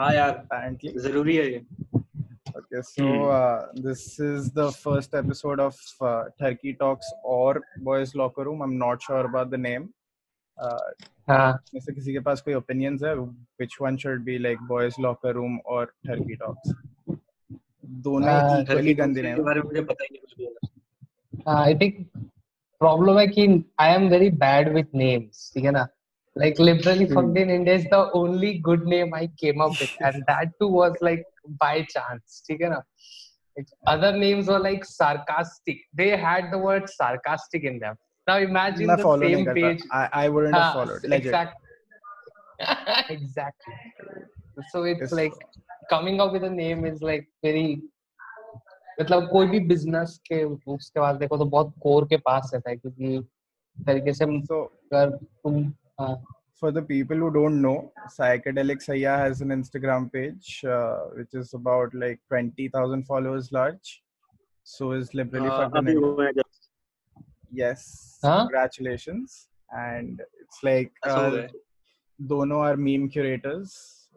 हाँ यार apparently. जरूरी है ये. Okay, so this is the first episode of Turkey Talks or Boys Locker Room. I'm not sure about the name. में से किसी के पास कोई opinions है? Which one should be like Boys Locker Room or Turkey Talks? दोनों equally गंदे के हैं. बारे में मुझे पता ही नहीं कुछ भी. I think problem है कि I am very bad with names, ठीक है ना? Like literally Fucked in India is the only good name I came up with, and that too was like by chance, ठीक है ना? Other names were like sarcastic. They had the word sarcastic in them. Now imagine मैं the follow same नहीं करता. page. I wouldn't have followed. Legit. Exactly. So it's like coming up with a name is like very, मतलब कोई भी business के उसके बाद देखो तो बहुत कोर के पास रहता है क्योंकि तरीके से अगर तुम For the people who don't know, Psychedelic Saya has an Instagram page which is about like 20,000 followers large. So is liberally fucked in India. Yes, congratulations. And it's like dono are meme curators.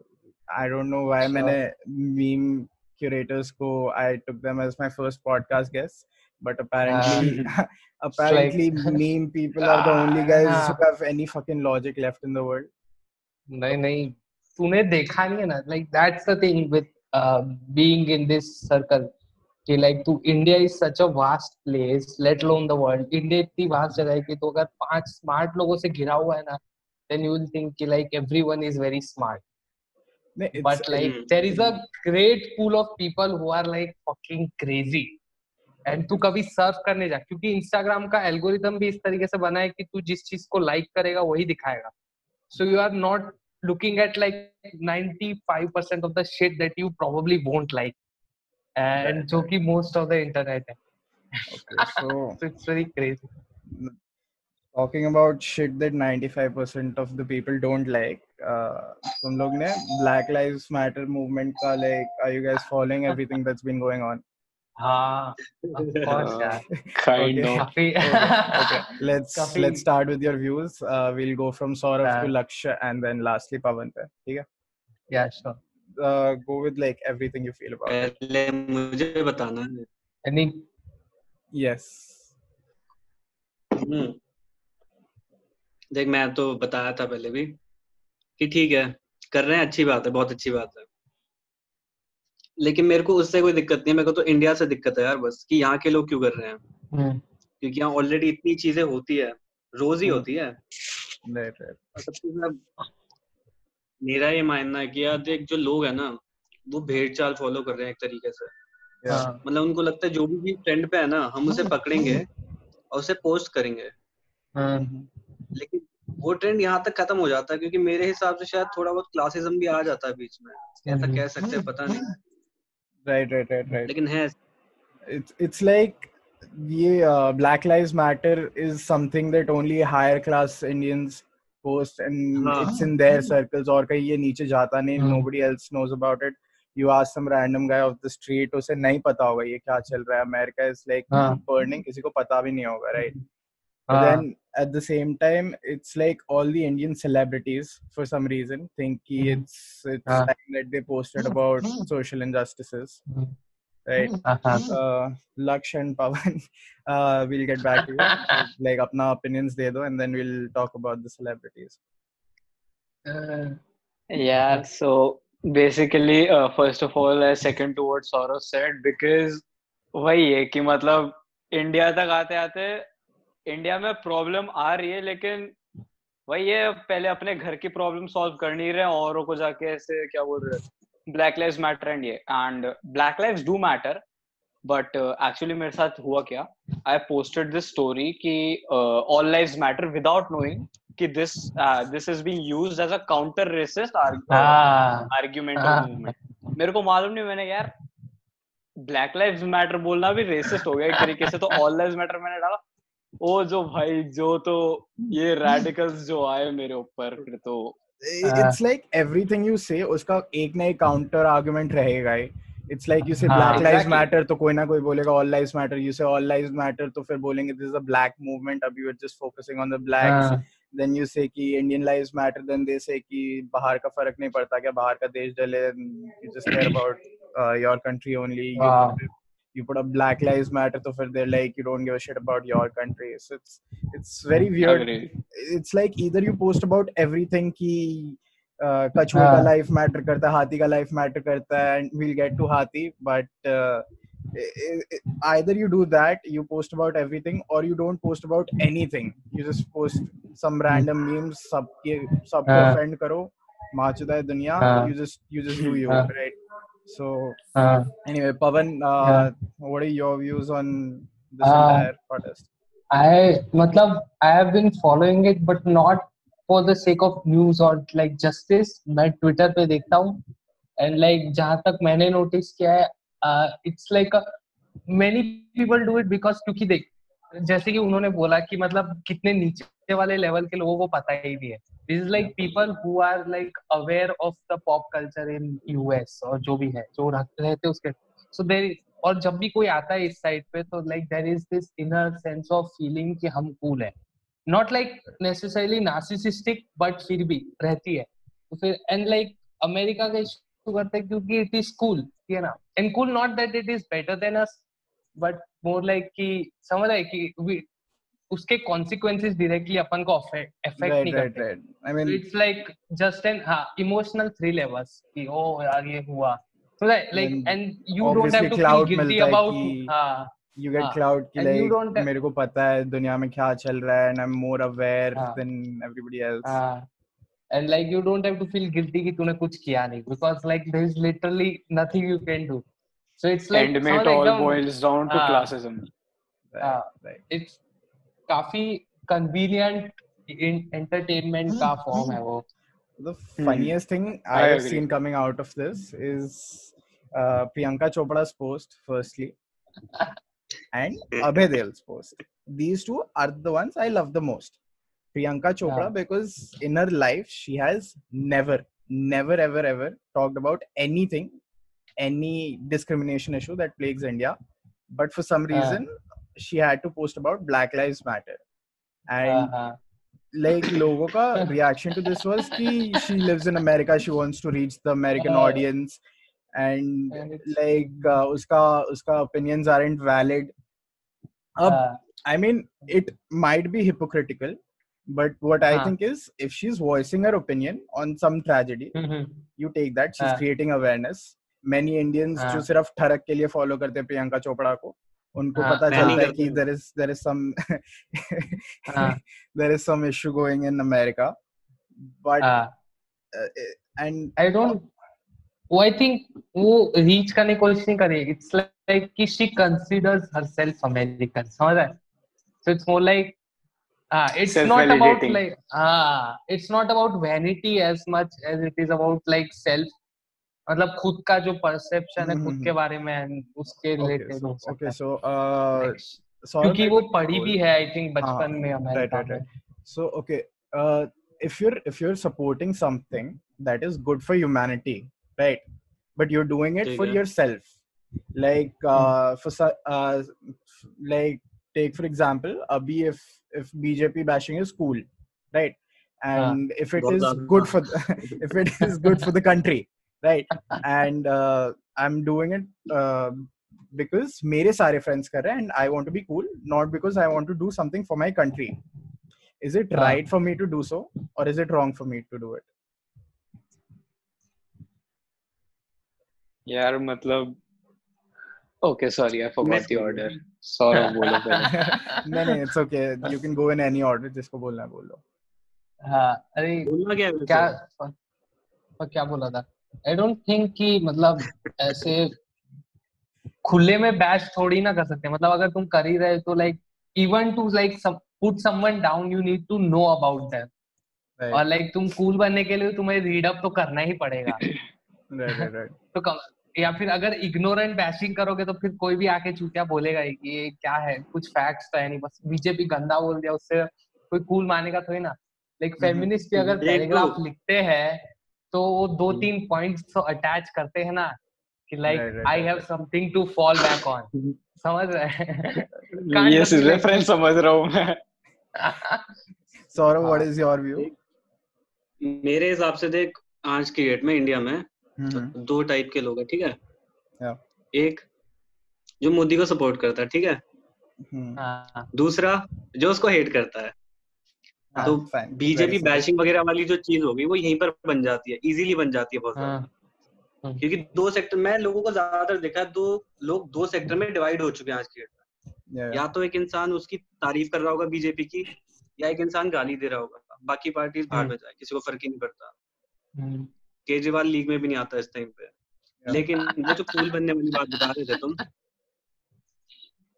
I don't know why मैंने meme curators को I took them as my first podcast guest, but apparently apparently meme people are the only guys who have any fucking logic left in the world. नहीं तूने देखा नहीं है ना, like that's the thing with being in this circle कि like तू India is such a vast place, let alone the world. India इतनी vast जगह है कि तो अगर 5 smart लोगों से घिरा हुआ है ना, then you will think कि like everyone is very smart. But like there is a great pool of people who are like fucking crazy. And तू कभी सर्फ करने जा, क्योंकि इंस्टाग्राम का एल्गोरिथम भी इस तरीके से बना है कि तू जिस चीज को लाइक करेगा वही दिखाएगा. So you are not looking at like 95% of the shit that you probably won't like, and जो कि most of the internet है. Okay, so it's very crazy. Talking about shit that 95% of the people don't like. तुम लोग ने Black Lives Matter movement का like, are you guys following everything that's been going on? हाँ, of course यार. Kind of. Okay. Let's start with your views. We'll go from Saurabh to Lakshya and then lastly Pawan पे. ठीक है? Yeah, sure. Go with like everything you feel about it. पहले मुझे बताना है. Any? Yes. देख मैं तो बताया था पहले भी कि ठीक है कर रहे हैं, अच्छी बात है, बहुत अच्छी बात है, लेकिन मेरे को उससे कोई दिक्कत नहीं है. मेरे को तो इंडिया से दिक्कत है यार बस कि यहाँ के लोग क्यों कर रहे हैं. क्योंकि यहाँ ऑलरेडी इतनी चीजें होती है, रोज ही होती है. सब चीज मेरा ये मानना है कि यार देख जो लोग है ना वो भेड़ चाल फॉलो कर रहे हैं एक तरीके से. मतलब उनको लगता है जो भी ट्रेंड पे है ना हम उसे पकड़ेंगे और उसे पोस्ट करेंगे. लेकिन वो ट्रेंड यहाँ तक खत्म हो जाता है क्योंकि मेरे हिसाब से शायद थोड़ा बहुत क्लासिज्म भी आ जाता है बीच में, ऐसा कह सकते हैं, पता नहीं. Right. लेकिन है it's like ये Black Lives Matter is something that only higher class Indians post and it's in their circles और कहीं ये नीचे जाता नहीं. Nobody else knows about it. You ask some random guy off the street, उसे नहीं पता होगा ये क्या चल रहा है. America is like burning, किसी को पता भी नहीं होगा, right? But then at the same time it's like all the Indian celebrities for some reason think it's time that they posted about social injustices, right? Laksh and Pawan, we'll get back to you. Like apna opinions de do and then we'll talk about the celebrities. Yeah, so basically first of all I second to what Saurav said because वही है कि मतलब India तक आते आते India में problem आ रही है, लेकिन वही है पहले अपने घर की प्रॉब्लम सॉल्व कर नहीं रहे औरों को जाके ऐसे क्या बोल रहे हैं black lives matter and black lives do matter. But actually मेरे साथ हुआ क्या, आई पोस्टेड दिस स्टोरी कि all lives matter without knowing कि this is being used as a counter racist argumental movement. मेरे को मालूम नहीं, मैंने यार ब्लैक लाइव्स मैटर बोलना भी रेसिस्ट हो गया एक तरीके से, तो ऑल लाइव्स मैटर मैंने डाला. ओ जो भाई जो तो ये रेडिकल्स जो आए मेरे ऊपर फिर तो it's like everything you say उसका एक ना एक काउंटर आर्गुमेंट रहेगा ही. It's like you say Black Lives Matter तो कोई ना कोई बोलेगा All Lives Matter. You say All Lives Matter तो फिर बोलेंगे this is a black movement. अभी we're just focusing on the blacks. then you say कि Indian lives matter, then they say कि बाहर का फर्क नहीं पड़ता क्या, बाहर का देश डले, you just care about your country only. Wow. You put up Black Lives Matter, तो फिर they're like you don't give a shit about your country. So it's very weird. Agreed. It's like either you post about everything कि कछुए का life matter करता है, हाथी का life matter करता है, and we'll get to हाथी, but either you do that, you post about everything, or you don't post about anything. You just post some random memes, सबको offend करो, माचुदा है दुनिया, you just do you, right? So anyway, Pawan, what are your views on this entire protest? I have been following it, but not for the sake of news or like justice. मैं Twitter पे देखता हूँ, and like जहाँ तक मैंने notice किया है, it's like many people do it because क्योंकि देख, जैसे कि उन्होंने बोला कि मतलब कितने नीचे वाले लेवल के लोगों को पता ही नहीं है. This is like people who are like aware of the pop culture in US और जो भी है, जो रहते उसके. So there is, और जब भी कोई आता है इस साइड पे तो like there is this inner sense of feeling कि हम cool है. Not like necessarily narcissistic, but फिर भी रहती है. तो फिर and like अमेरिका का इशू करते हैं क्योंकि it is cool, है ना. And cool not that it is better than us, but more like कि समझ रहे कि उसके consequences directly अपन को affect नहीं करते. Right. I mean, so it's like just an emotional thrill है बस कि oh यार ये हुआ. So that like and you don't have to feel guilty about you get clout कि like मेरे को पता है दुनिया में क्या चल रहा है, and I'm more aware than everybody else. And like you don't have to feel guilty कि तूने कुछ किया नहीं, because like there is literally nothing you can do. So it's like end में it all boils down to classism. Right. It's काफी convenient entertainment का form है वो. The funniest thing I have seen coming out of this is Priyanka Chopra's post firstly and Abhay Deol's post. These two are the ones I love the most. Priyanka Chopra, because in her life she has never ever talked about anything, any discrimination issue that plagues India, but for some reason she had to post about Black Lives Matter, and like logo ka reaction to this was ki she lives in America, she wants to reach the American audience, and like uska opinions aren't valid. I mean, it might be hypocritical, but what I think is, if she's voicing her opinion on some tragedy, you take that, she's creating awareness. Many Indians जो सिर्फ ठरक के लिए follow करते हैं प्रियंका चोपड़ा को, उनको पता चलता है कि there is some issue going in America, but and I don't. I think वो reach करने की कोशिश नहीं करे. It's like कि she considers herself American, समझ रहा है? So it's more like it's not about like it's not about vanity as much as it is about like self, मतलब खुद का जो perception है खुद के बारे में उसके related हो सकता है. So क्योंकि वो पढ़ी भी है I think बचपन में अमेरिका में. So okay, if you're supporting something that is good for humanity, right, but you're doing it for yourself, like like take for example abhi if BJP bashing is cool, right, and if it is good for if it is good for the country, right, and I'm doing it because mere sare friends kar rahe and I want to be cool, not because I want to do something for my country. Is it right for me to do so, or is it wrong for me to do it? यार मतलब okay, sorry, I forgot the order. Saurabh बोलो पहले. नहीं, it's okay. You can go in any order. जिसको बोलना है बोलो. हाँ, अरे क्या बोला था? I don't think कि मतलब ऐसे खुले में बैश थोड़ी ना कर सकते. मतलब अगर तुम कर ही रहे तो like even to like put someone down, you need to know about them. Right. और like तुम cool बनने के लिए तुम्हें read up तो करना ही पड़ेगा. Right. तो या फिर अगर ignorant bashing करोगे तो फिर कोई भी आके चूतिया बोलेगा कि ये क्या है, कुछ facts तो है नहीं, बस बीजेपी गंदा बोल दिया उससे कोई cool मानेगा थोड़ी ना. Like feminist भी अगर पैराग्राफ लिखते हैं तो वो 2-3 पॉइंट्स तो अटैच करते हैं ना कि like I have something to fall back on. समझ रहे हैं? Yes, reference समझ रहा हूँ मैं. Saurav, what is your view? मेरे हिसाब से देख, आज की डेट में इंडिया में तो दो टाइप के लोग हैं, ठीक है? एक जो मोदी को सपोर्ट करता है, ठीक है? दूसरा जो उसको हेट करता है। तो बीजेपी बैशिंग वगैरह वाली जो चीज होगी वो यहीं पर बन जाती है, इजीली बन जाती है बहुत ज्यादा। क्योंकि दो सेक्टर में लोगों को ज्यादातर देखा है, दो सेक्टर में डिवाइड हो चुके हैं आज की डेट में। या तो एक इंसान उसकी तारीफ कर रहा होगा बीजेपी की, या एक इंसान गाली दे रहा होगा। बाकी पार्टीज बाहर में जाए, किसी को फर्क ही नहीं पड़ता। केजरीवाल लीग में भी नहीं आता इस टाइम पे। लेकिन वो जो कूल बनने वाली बात बता रहे थे तुम,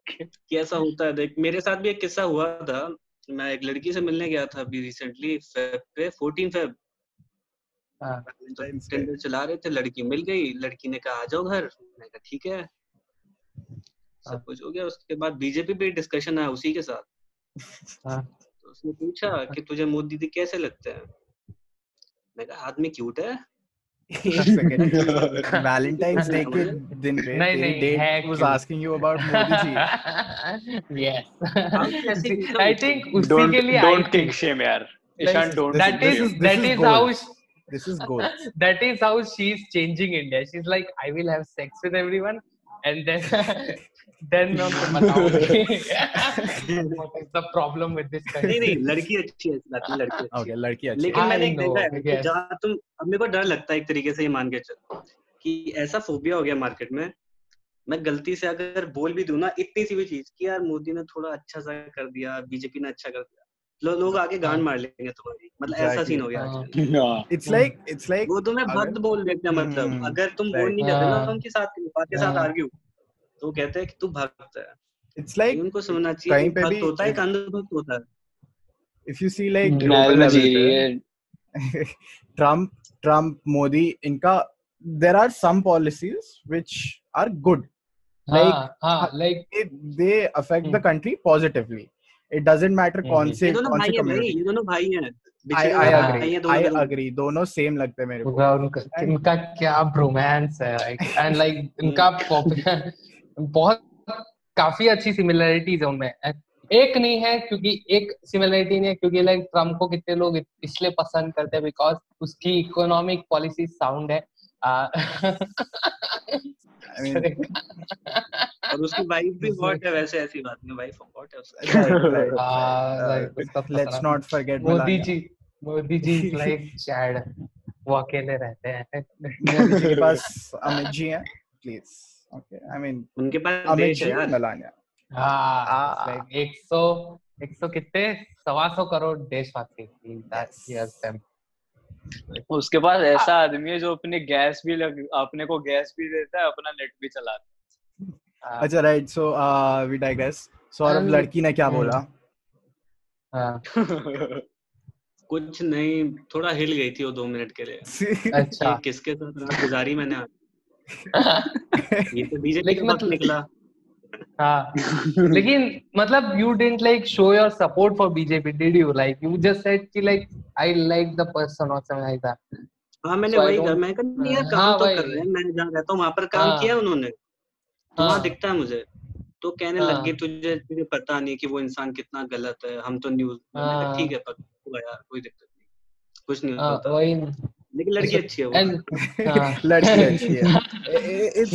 कि ऐसा होता है। देख, मेरे साथ भी एक किस्सा हुआ था। मैं एक लड़की से मिलने गया था अभी रिसेंटली, 14 फेब। टिंडर चला रहे थे, लड़की मिल गई। लड़की ने कहा आ जाओ घर। मैंने कहा ठीक है, सब कुछ हो गया। उसके बाद बीजेपी पे डिस्कशन आया उसी के साथ। तो उसने पूछा कि तुझे मोदी जी कैसे लगते हैं? मैं कहा आदमी क्यूट है। वैलेंटाइंस डे के दिन पे तेरी date was asking you about Modi ji. Yes, I think उसी के लिए डोंट किक शेम यार Ishan, don't. that is how this is gold. that is how she's changing India. She's like, I will have sex with everyone and then मैं उनको बताऊंगी what is the problem with this country. नहीं, लड़की अच्छी है, लड़की अच्छी है। लड़की अच्छी। लेकिन मैंने देखा है जहाँ तुम, अब मेरे को डर लगता है एक तरीके से, ये मान के चलो कि ऐसा फोबिया हो गया मार्केट में। मैं गलती से अगर बोल भी दूं ना इतनी सी भी चीज कि यार मोदी ने थोड़ा अच्छा सा कर दिया, बीजेपी ने अच्छा कर दिया, लोग आगे गांड मार लेंगे तुम्हारी। मतलब ऐसा सीन हो गया। इट्स लाइक वो तुम्हें भक्त बोल देते हैं। मतलब अगर तुम बोल नहीं जाते ना उनके साथ आर्ग्यू, तो कहते हैं कि तू भक्त है। It's like उनको समझना चाहिए कि भक्त होता है, एक अंधभक्त होता है। If you see like global level पे, Trump, Modi, इनका there are some policies which are good. Like they affect the country positively. It doesn't matter कौन से community. ये दोनों भाई हैं। I agree. दोनों सेम लगते हैं मेरे को। इनका क्या ब्रोमांस है, एंड लाइक इनका बहुत काफी अच्छी सिमिलरिटीज है उनमें। एक नहीं है, क्योंकि एक सिमिलरिटी नहीं है, क्योंकि लाइक ट्रम्प को कितने लोग इसलिए पसंद करते हैं बिकॉज उसकी इकोनॉमिक पॉलिसी साउंड है। और उसकी वाइफ भी हॉट है, वैसे ऐसी बात नहीं, वाइफ हॉट है उसकी। Let's not forget Modi ji like Chad, वो अकेले रहते हैं। मोदी जी के पास अमित जी हैं, प्लीज। Okay, I mean उनके पास देश है यार, मलानिया। लाइक 100 कितने 125 करोड़ देशवासी। उसके पास ऐसा आदमी है जो अपने अपने को गैस भी देता है, अपना नेट भी चलाता है। अच्छा, right. So we digress. Saurabh, लड़की ने क्या बोला? कुछ नहीं, थोड़ा हिल गई थी वो 2 मिनट के लिए। अच्छा, किसके साथ रात गुजारी मैंने? ये तो बीजेपी का मत निकला। लेकिन मतलब you didn't like show your support for BJP, did you? Like you just said कि like I like the person or something like that. हाँ, मैंने वही कहा। मैं कहता यार काम तो कर रहे हैं, मैं जहाँ रहता हूँ वहाँ पर काम किया उन्होंने, तो वहाँ दिखता है मुझे। तो कहने लग गई तुझे पता नहीं कि वो इंसान कितना गलत है, हम तो न्यूज। ठीक है, पता यार, कोई दिक्कत नहीं, कुछ नहीं होता। लेकिन लड़की अच्छी है वो। लड़की अच्छी है।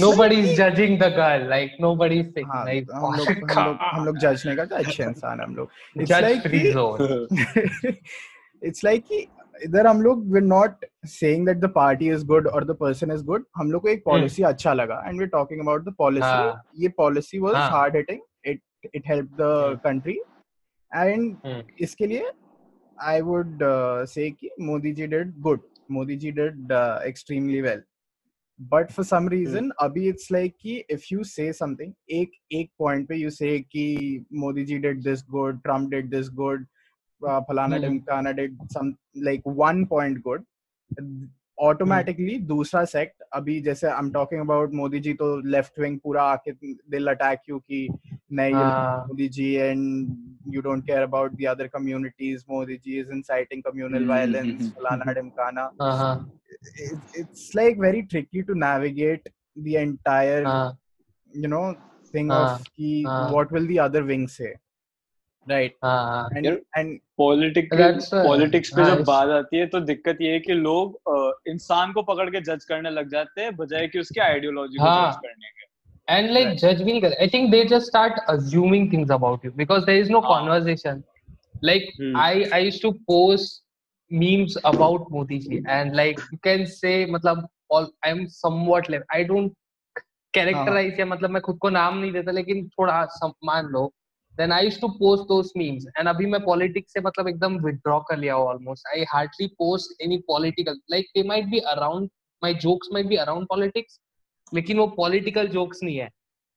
Nobody is judging the girl, like nobody is saying like हम लोग जज नहीं करते, अच्छे इंसान हम लोग। Judge free zone. It's like कि इधर हम लोग we're not saying that the party is good or the person is good. हम लोग को एक पॉलिसी अच्छा लगा and we're talking about the policy. ये policy was hard hitting. It helped the country and इसके लिए I would say कि Modi ji did good. Modi ji did extremely well, but for some reason abhi it's like ki if you say something ek point pe you say ki Modi ji did this good, Trump did this good, Phalana Dhimkana did some like 1 point good, automatically दूसरा sect अभी जैसे I'm talking about Modi ji तो left wing पूरा आके they'll attack you कि नहीं Modi ji and you don't care about the other communities, Modi ji is inciting communal violence, फलाना ढिमकाना। It's like very tricky to navigate the entire you know thing of कि what will the other wing say, right? And politics पे जब हाँ बात आती है तो दिक्कत ये है कि लोग इंसान को पकड़ के जज करने लग जाते हैं बजाय कि उसकी आइडियोलॉजी को जज हाँ करने के। and like Right. judge भी नहीं करते. I think they just start assuming things about you because there is no हाँ conversation. Like hmm I used to post memes about Modi ji and like you can say मतलब all I'm somewhat left. I don't हाँ characterize या मतलब मैं खुद को नाम नहीं देता लेकिन थोड़ा मान लो. Then I used to post those memes and अभी मैं politics से मतलब एकदम withdraw कर लिया हूँ almost. I hardly post any political. Like they might be around, my jokes might be around politics, लेकिन वो पॉलिटिकल जोक्स नहीं है.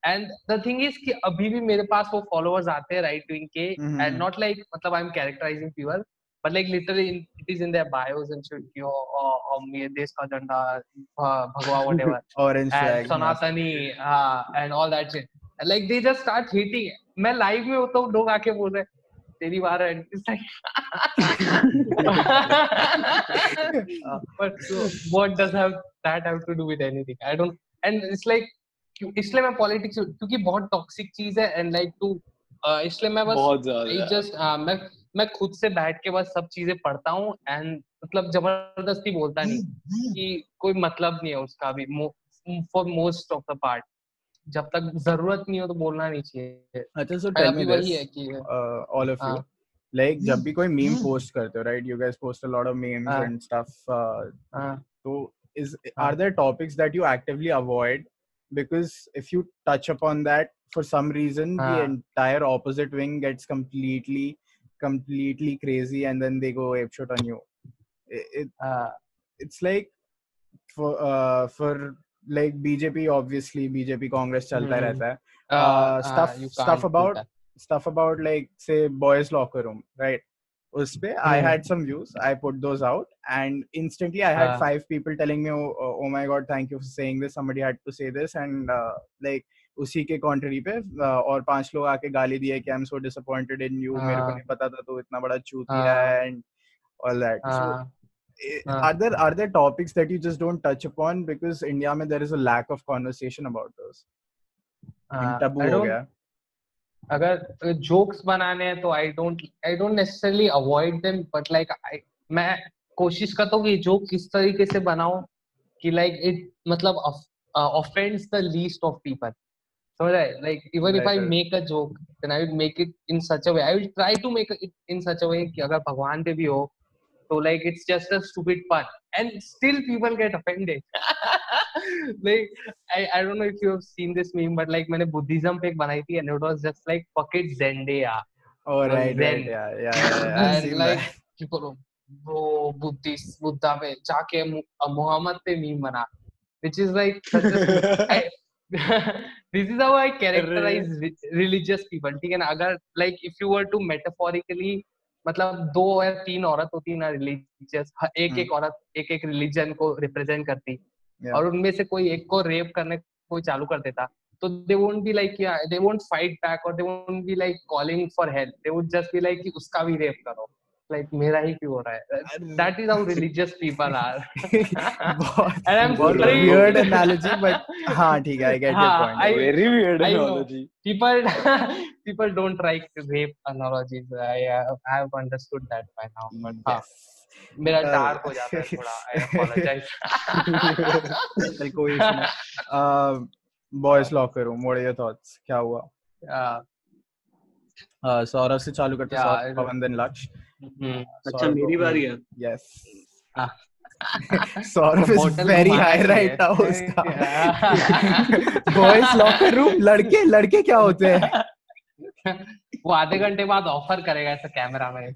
एंड द थिंग इज कि अभी भी मेरे पास वो फॉलोअर्स आते हैं राइट विंग के एंड नॉट लाइक मतलब I am characterising people but like literally it is in their BIOS and shit कि ये देश का झंडा भगवा व्हाटएवर ऑरेंज एंड फ्लैग मस्त सनातनी and all that shit like they just start hating. मैं लाइव में होता हूँ लोग आके बोल रहे हैं तेरी बार है. It's like but so, what does that have to do with anything? I don't. And it's like इसलिए मैं पॉलिटिक्स क्योंकि बहुत टॉक्सिक चीज है एंड लाइक टू इसलिए मैं बस बहुत ज्यादा आई यार। जस्ट मैं खुद से बैठ के बस सब चीजें पढ़ता हूँ एंड मतलब जबरदस्ती बोलता नहीं कि कोई मतलब नहीं है उसका भी for most of the part. जब तक जरूरत नहीं हो तो बोलना नहीं चाहिए. अच्छा so और tell me अभी this वही है कि all of you हाँ like जब भी कोई meme post करते हो right you guys post a lot of memes हाँ and stuff हाँ so are हाँ there topics that you actively avoid because if you touch upon that for some reason the हाँ entire opposite wing gets completely crazy and then they go apeshit on you it हाँ it's like for like BJP obviously BJP Congress chalta हम्म रहता है you stuff can't do about like say boys locker room right uspe I that. had some views I put those out and instantly I had 5 people telling me oh my god thank you for saying this somebody had to say this and like उसी के कॉन्ट्री पे और 5 लोग आके गाली दिए कि I am so disappointed in you मेरे को नहीं पता था तो इतना बड़ा चूतिया है and all that so are there topics that you just don't touch upon because India में there is a lack of conversation about those taboo हो गया. अगर जोक्स बनाने हैं तो I don't necessarily avoid them but like मैं कोशिश करता हूँ कि जोक किस तरीके से बनाऊं कि लाइक इट मतलब offends the least of people. समझ रहे like even if I make a joke then I will make it in such a way I will try to make it in such a way कि अगर भगवान पे भी हो तो like it's just a stupid pun and still people get offended. Like I don't know if you have seen this meme but like मैंने Buddhism पे एक बनाई थी and it was just like fuck it Zendaya. Oh right yeah I've And seen like that. people bro Buddha पे जाके मोहम्मद पे meme बना which is like such a stupid this is how I characterize religious people. ठीक है ना अगर like if you were to metaphorically मतलब 2 या 3 औरत होती ना रिलीजियस एक औरत एक रिलीजन को रिप्रेजेंट करती और उनमें से कोई एक को रेप करने कोई चालू कर देता तो they won't be like they won't fight back और they won't be like calling for help they would just be like कि उसका भी रेप करो लाइक मेरा ही क्यों हो रहा है. That is how religious people are. बहुत and I am weird analogy but हाँ ठीक है I get your point. Very weird I know analogy. people don't like rape analogies. I have understood that by now. But Yes. मेरा dark हो जाता है थोड़ा. I apologize. चल कोई इशू नहीं. Boys locker room. What are your thoughts? क्या हुआ? सौरभ से चालू करते सौरभ पवन then लक्ष्य. अच्छा मेरी बारी है. Yes. Saurabh is very high right now उसका. Boys locker room लड़के क्या होते हैं? वो आधे घंटे बाद ऑफर करेगा ऐसा कैमरा में.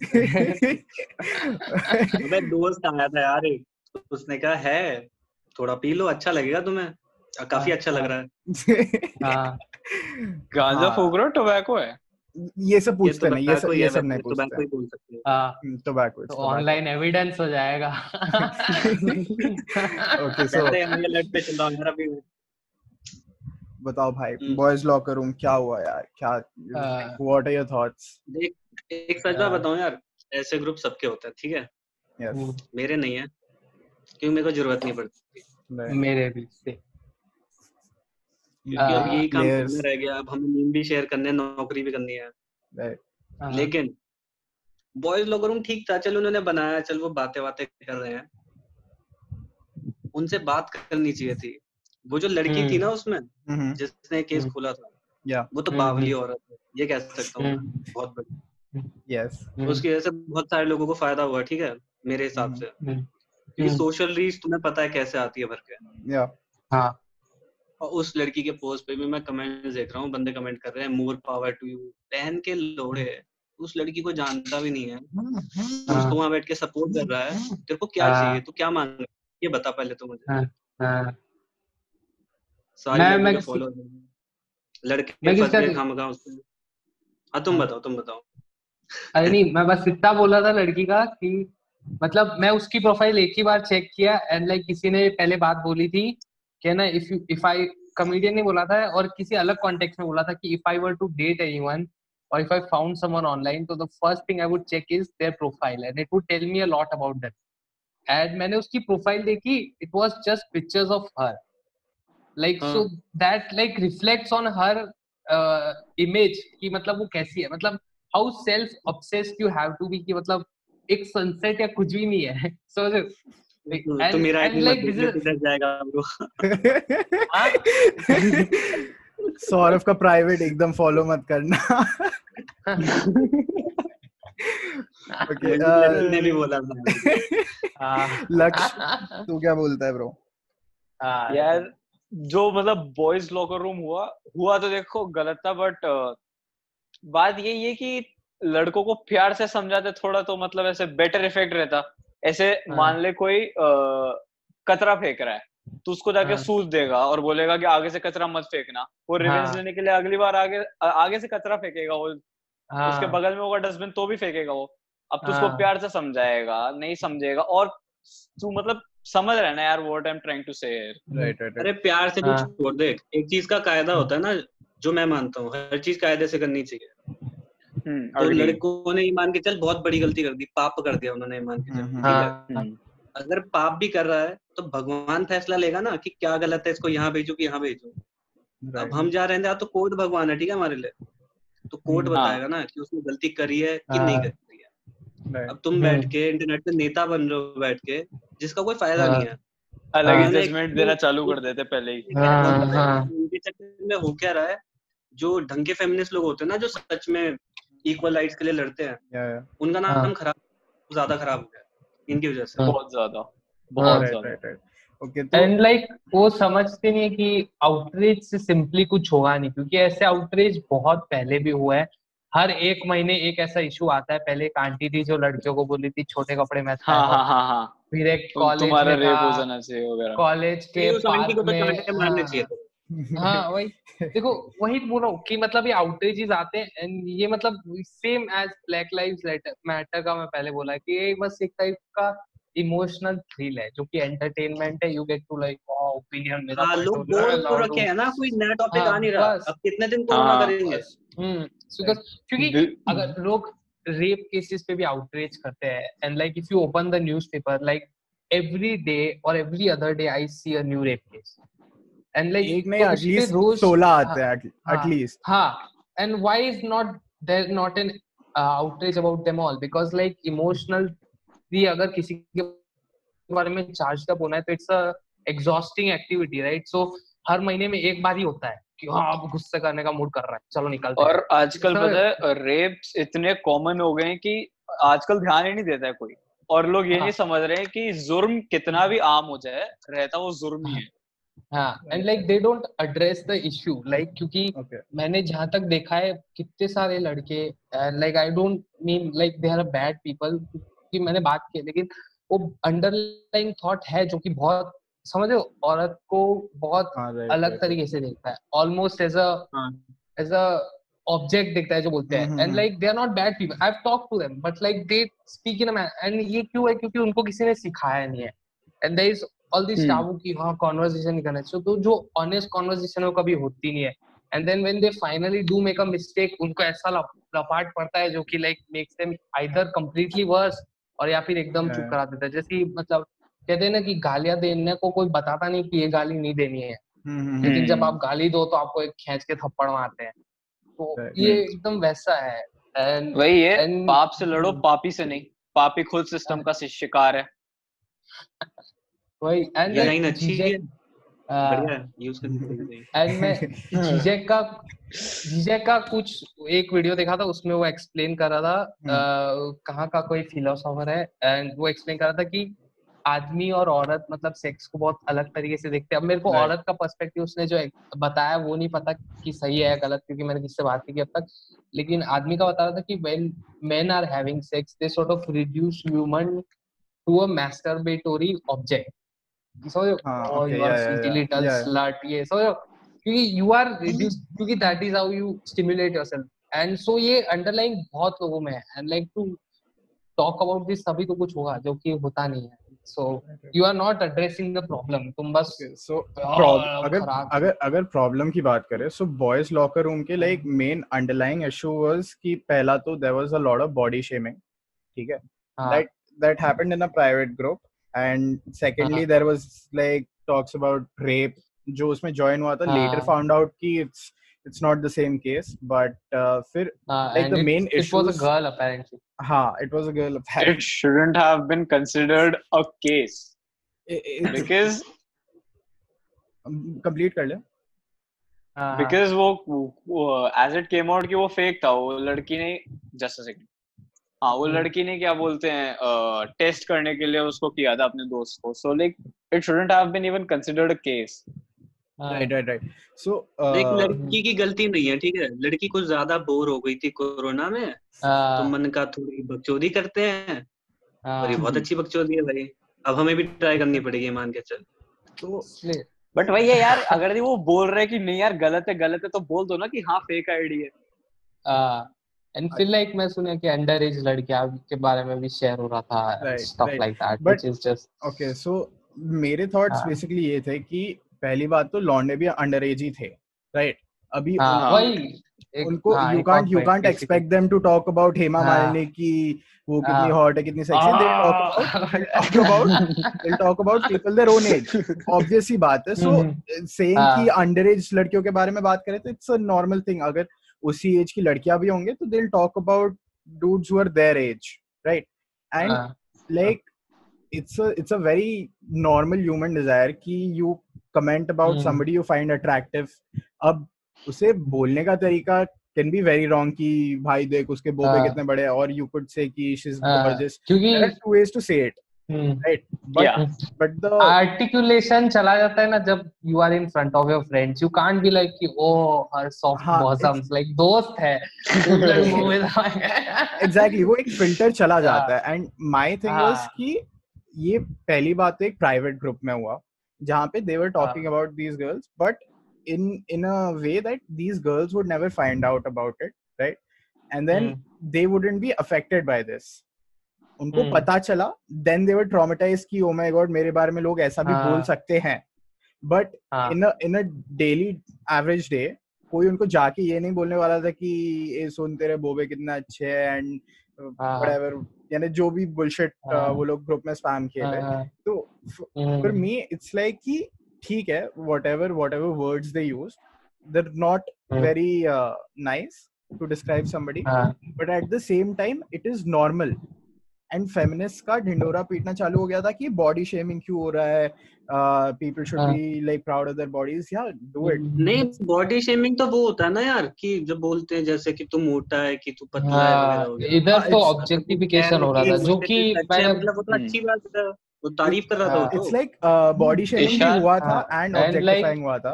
अबे दोस्त आया था यार एक उसने कहा है थोड़ा पी लो अच्छा लगेगा तुम्हें काफी अच्छा लग रहा है. गांजा फूक रहे हो टोबैको है ये सब पूछते नहीं ये सब नहीं पूछते. टोबैको ही बोल सकते हैं. टोबैको तो ऑनलाइन एविडेंस हो जाएगा. ओके सो ये लेट पे चल रहा है अभी. बताओ भाई बॉयज लॉकर रूम क्या हुआ यार क्या व्हाट आर योर थॉट्स. देख एक सच बात बताऊं यार ऐसे ग्रुप सबके होते हैं ठीक है. यस मेरे नहीं है क्योंकि मेरे को जरूरत नहीं पड़ती. मेरे भी से क्योंकि अब यही काम करना रह गया. अब हमें मीम भी शेयर करने नौकरी भी करनी है. लेकिन बॉयज लॉकर रूम ठीक था, चल उन्होंने बनाया, चल वो बातें कर रहे हैं, उनसे बात करनी चाहिए थी। वो जो लड़की थी ना उसमें जिसने केस खोला था, वो तो बावली औरत है, ये कह सकता हूँ मैं, बहुत बड़ी। यस, उसकी वजह से बहुत सारे लोगों को फायदा हुआ, ठीक है, मेरे हिसाब से, क्योंकि सोशल रीच तुम्हें पता है कैसे आती है भर के। हाँ। और उस लड़की के पोस्ट पे भी मैं कमेंट देख रहा हूँ, बंदे कमेंट कर रहे हैं मोर पावर टू यू, बहन के लोड़े, उस लड़की को जानता भी नहीं है, उसको वहां बैठ के सपोर्ट कर रहा है, तेरे को क्या चाहिए, तू क्या मांग रहा है, ये बता पहले तो मुझे। सारी लड़कियों के फॉलो, लड़के फंस गए खामखा उसमें। हाँ तुम बताओ। अरे नहीं, मैं बस इतना बोला था लड़की का कि मतलब मैं उसकी प्रोफाइल एक ही बार चेक किया एंड लाइक किसी ने पहले बात बोली थी कि ना इफ आई, कॉमेडियन ने बोला था और किसी अलग कॉन्टेक्स्ट में बोला था कि if I were to date anyone और if I found someone online तो the first thing I would check is their profile and it would tell me a lot about them. And मैंने उसकी profile देखी, it was just pictures of her, like so that like reflects on her image कि मतलब वो कैसी है, मतलब how self obsessed you have to be कि मतलब एक सनसेट या कुछ भी नहीं है। सो तो मेरा आईडी मत इधर जाएगा ब्रो। सौरभ का प्राइवेट एकदम फॉलो मत करना। ओके, ने भी बोला था। लक्ष्य तू क्या बोलता है ब्रो? यार जो मतलब बॉयज लॉकर रूम हुआ तो देखो गलत था, बट बात यही है कि लड़कों को प्यार से समझाते थोड़ा तो मतलब ऐसे बेटर इफेक्ट रहता। ऐसे मान ले कोई कचरा फेंक रहा है तो उसको जाके सूज देगा और बोलेगा कि आगे से कचरा मत फेंकना, वो रिवेंज लेने के लिए अगली बार आगे से कचरा फेंकेगा, वो उसके बगल में होगा डस्टबिन तो भी फेंकेगा वो। अब तो उसको प्यार से समझाएगा, नहीं समझेगा, और तू मतलब समझ रहा है ना यार what I am trying to say. Right. अरे प्यार से कुछ छोड़ दे, एक चीज का कायदा होता है ना, जो मैं मानता हूँ हर चीज कायदे से करनी चाहिए। तो लड़कों ने ईमान के चल बहुत बड़ी गलती कर दी, पाप कर दिया उन्होंने ईमान के चल, ठीक है, अगर पाप भी कर रहा है तो भगवान फैसला लेगा ना कि क्या गलत है, इसको यहाँ भेजू कि यहाँ भेजू। अब हम जा रहे हैं तो कोर्ट भगवान है, ठीक है, हमारे लिए, तो कोर्ट बताएगा ना कि उसने गलती करी है कि नहीं करी है। अब तुम बैठ के इंटरनेट पे नेता बन रहे हो बैठ के, जिसका कोई फायदा नहीं है, अलग ही जजमेंट देना चालू कर देते पहले ही। उनके चक्कर में हो क्या रहा है, जो ढंग के फेमिनिस्ट लोग होते हैं ना, जो सच में इक्वल राइट्स के लिए लड़ते हैं, उनका नाम ज्यादा खराब हो गया इनकी वजह से, बहुत ज्यादा। ओके, एंड लाइक वो समझते नहीं कि आउटरीच से सिंपली कुछ होगा नहीं, क्योंकि ऐसे आउटरीच बहुत पहले भी हुआ है। हर एक महीने एक ऐसा इशू आता है। पहले एक आंटी थी जो लड़कियों को बोली थी छोटे कपड़े मत पहनो। फिर एक कॉलेज में था, कॉलेज के पार्क में। हाँ वही देखो, वही बोल रहा हूँ कि मतलब ये आउटरीचेस आते हैं एंड ये मतलब same as Black lives Matter का मैं पहले बोला कि ये बस एक टाइप का इमोशनल थ्रिल है जो कि एंटरटेनमेंट है। You get to like opinion मेरा हाँ, लोग बोल रखे हैं ना, कोई नया टॉपिक आ नहीं रहा, अब कितने दिन कोरोना करेंगे। क्योंकि अगर लोग रेप केसेस पे भी आउटरीच करते हैं and like if you open the newspaper like every day और every other day I see a new rape case and like एक नहीं एटलीस्ट 16 आते हैं एटलीस्ट। हाँ, and why is not there not an outreach about them all, because like emotional भी अगर किसी के बारे में चार्ज अप होना है तो it's a exhausting activity, right? So हर महीने में एक बार ही होता है कि हाँ अब गुस्से करने का मूड कर रहा है, चलो निकलते हैं। और आजकल पता है रेप्स इतने कॉमन हो गए हैं कि आजकल ध्यान ही नहीं देता है कोई, और लोग ये नहीं समझ रहे हैं कि जुर्म कितना भी आम हो जाए रहता वो जुर्म ही है। हाँ, and like they don't address the issue, like क्योंकि मैंने जहां तक देखा है कितने सारे लड़के, like I don't mean like they are bad people कि मैंने बात की, लेकिन वो अंडरलाइंग थॉट है जो कि बहुत समझो औरत को बहुत अलग तरीके से देखता है, ऑलमोस्ट एज अ ऑब्जेक्ट देखता है जो बोलते हैं। And like they are not bad people, I have talked to them, but like they speak in a manner, एंड ये क्यों है? क्योंकि उनको किसी ने सिखाया नहीं है। And there is all this taboo की हाँ कॉन्वर्सेशन नहीं करना चाहिए, तो जो ऑनेस्ट कॉन्वर्सेशन वो कभी होती नहीं है। And then when they finally do make a mistake, उनको ऐसा लपाट पड़ता है जो कि like makes them either completely worse और या फिर एकदम चुप करा देता है। जैसे मतलब कहते हैं ना कि गालियां देने को कोई बताता नहीं कि ये गाली नहीं देनी है, लेकिन जब आप गाली दो तो आपको एक खींच के थप्पड़ मारते हैं, तो ये एकदम वैसा है। and वही है, and पाप से लड़ो, पापी से नहीं। पापी खुद सिस्टम का शिकार है। वही and ये like लाइन अच्छी है, जीजेक बढ़िया है, यूज करनी चाहिए। and मैं जीजेक का कुछ एक वीडियो देखा था, उसमें वो एक्सप्लेन कर रहा था कहाँ का कोई फिलोसोफर है, एंड वो एक्सप्लेन कर रहा था कि आदमी और औरत मतलब सेक्स को बहुत अलग तरीके से देखते हैं। अब मेरे को Right. औरत का पर्सपेक्टिव उसने जो बताया वो नहीं पता कि सही है या गलत, क्योंकि मैंने किससे बात की अब तक, लेकिन आदमी का बता रहा था कि when men are having sex they sort of reduce human to a masturbatory object, so हाँ, oh okay, you are yeah, silly little yeah. slut, ये so क्योंकि you are reduced, क्योंकि that is how you stimulate yourself, and so ये underlying बहुत लोगों में है, and like to talk about this तभी तो कुछ होगा, जो कि होता नहीं है। So you are not addressing the problem, तुम बस Okay, so खराब अगर प्रॉब्लम की बात करें, so boys locker room के like main underlying issue was कि पहला तो there was a lot of body shaming, ठीक है, that happened in a private group, and secondly there was like talks about rape जो उसमें join हुआ था, later found out कि it's not the same case, but फिर like the main issues, it was a girl apparently. हाँ, it was a girl apparently. It shouldn't have been considered a case because complete कर ले। because वो as it came out कि वो fake था, वो लड़की ने just a second, हाँ वो लड़की ने क्या बोलते हैं टेस्ट करने के लिए उसको किया था अपने दोस्त को, so like it shouldn't have been even considered a case. right so देख, लड़की की गलती नहीं है, ठीक है, लड़की कुछ ज्यादा बोर हो गई थी कोरोना में, तो मन का थोड़ी बकचोदी करते हैं, और ये बहुत अच्छी बकचोदी है भाई, अब हमें भी ट्राई करनी पड़ेगी, मान के चल। तो बट वही है यार, अगर वो बोल रहे कि नहीं यार गलत है तो बोल दो ना कि हाँ फेक आईडी है। एंड फिर लाइक मैं सुना कि अंडर एज लड़कियां के बारे में भी शेयर हो रहा था, stuff like that, which is just okay. So मेरे थॉट्स बेसिकली ये थे कि पहली बात तो लॉन्डे भी अंडर एज ही थे, राइट? अभी उनको you can't expect them to talk about Hema Malini की वो कितनी हॉट है, कितनी sexy, they'll talk about people their own age, obvious ही बात है। सो सेइंग कि अंडर एज लड़कियों के बारे में बात करें तो इट्स अ नॉर्मल थिंग, अगर उसी एज की लड़कियां भी होंगे तो they'll talk about dudes who are their age, right? And like it's a very normal human desire कि you comment about somebody you find attractive. अब उसे बोलने का तरीका can be very wrong कि भाई देख उसके बोबे कितने बड़े हैं, और you could say कि she's gorgeous. There are two ways to say it, right? But the articulation चला जाता है ना जब you are in front of your friends, you can't be like कि oh her soft bosoms, like दोस्त है exactly, वो एक filter चला जाता है। And my thing was कि ये पहली बात तो एक private group में हुआ जहाँ पे they were talking about these girls, but in a way that these girls would never find out about it, right? And then they wouldn't be affected by this. उनको पता चला, then they were traumatized कि oh my god मेरे बारे में लोग ऐसा भी बोल सकते हैं, but in a daily average day कोई उनको जाके ये नहीं बोलने वाला था कि ये सुन तेरे बोबे कितना अच्छे हैं and whatever, यानी जो भी bullshit वो लोग ग्रुप में स्पैम किए थे। तो for me it's like कि ठीक है, whatever words they use, they're not very nice to describe somebody, but at the same time it is normal. And feminists का ढिंडोरा पीटना चालू हो गया था कि body shaming क्यों हो रहा है, people should be like proud of their bodies. Yeah, do it. नहीं, body shaming तो वो होता है ना यार कि जब बोलते हैं जैसे कि तू मोटा है, कि तू पतला है वगैरह वगैरह, इधर तो ऑब्जेक्टिफिकेशन हो रहा था, जो कि मतलब वो तो अच्छी बात है, वो तारीफ कर रहा था। तो it's like body shaming भी हुआ था and objectifying हुआ था।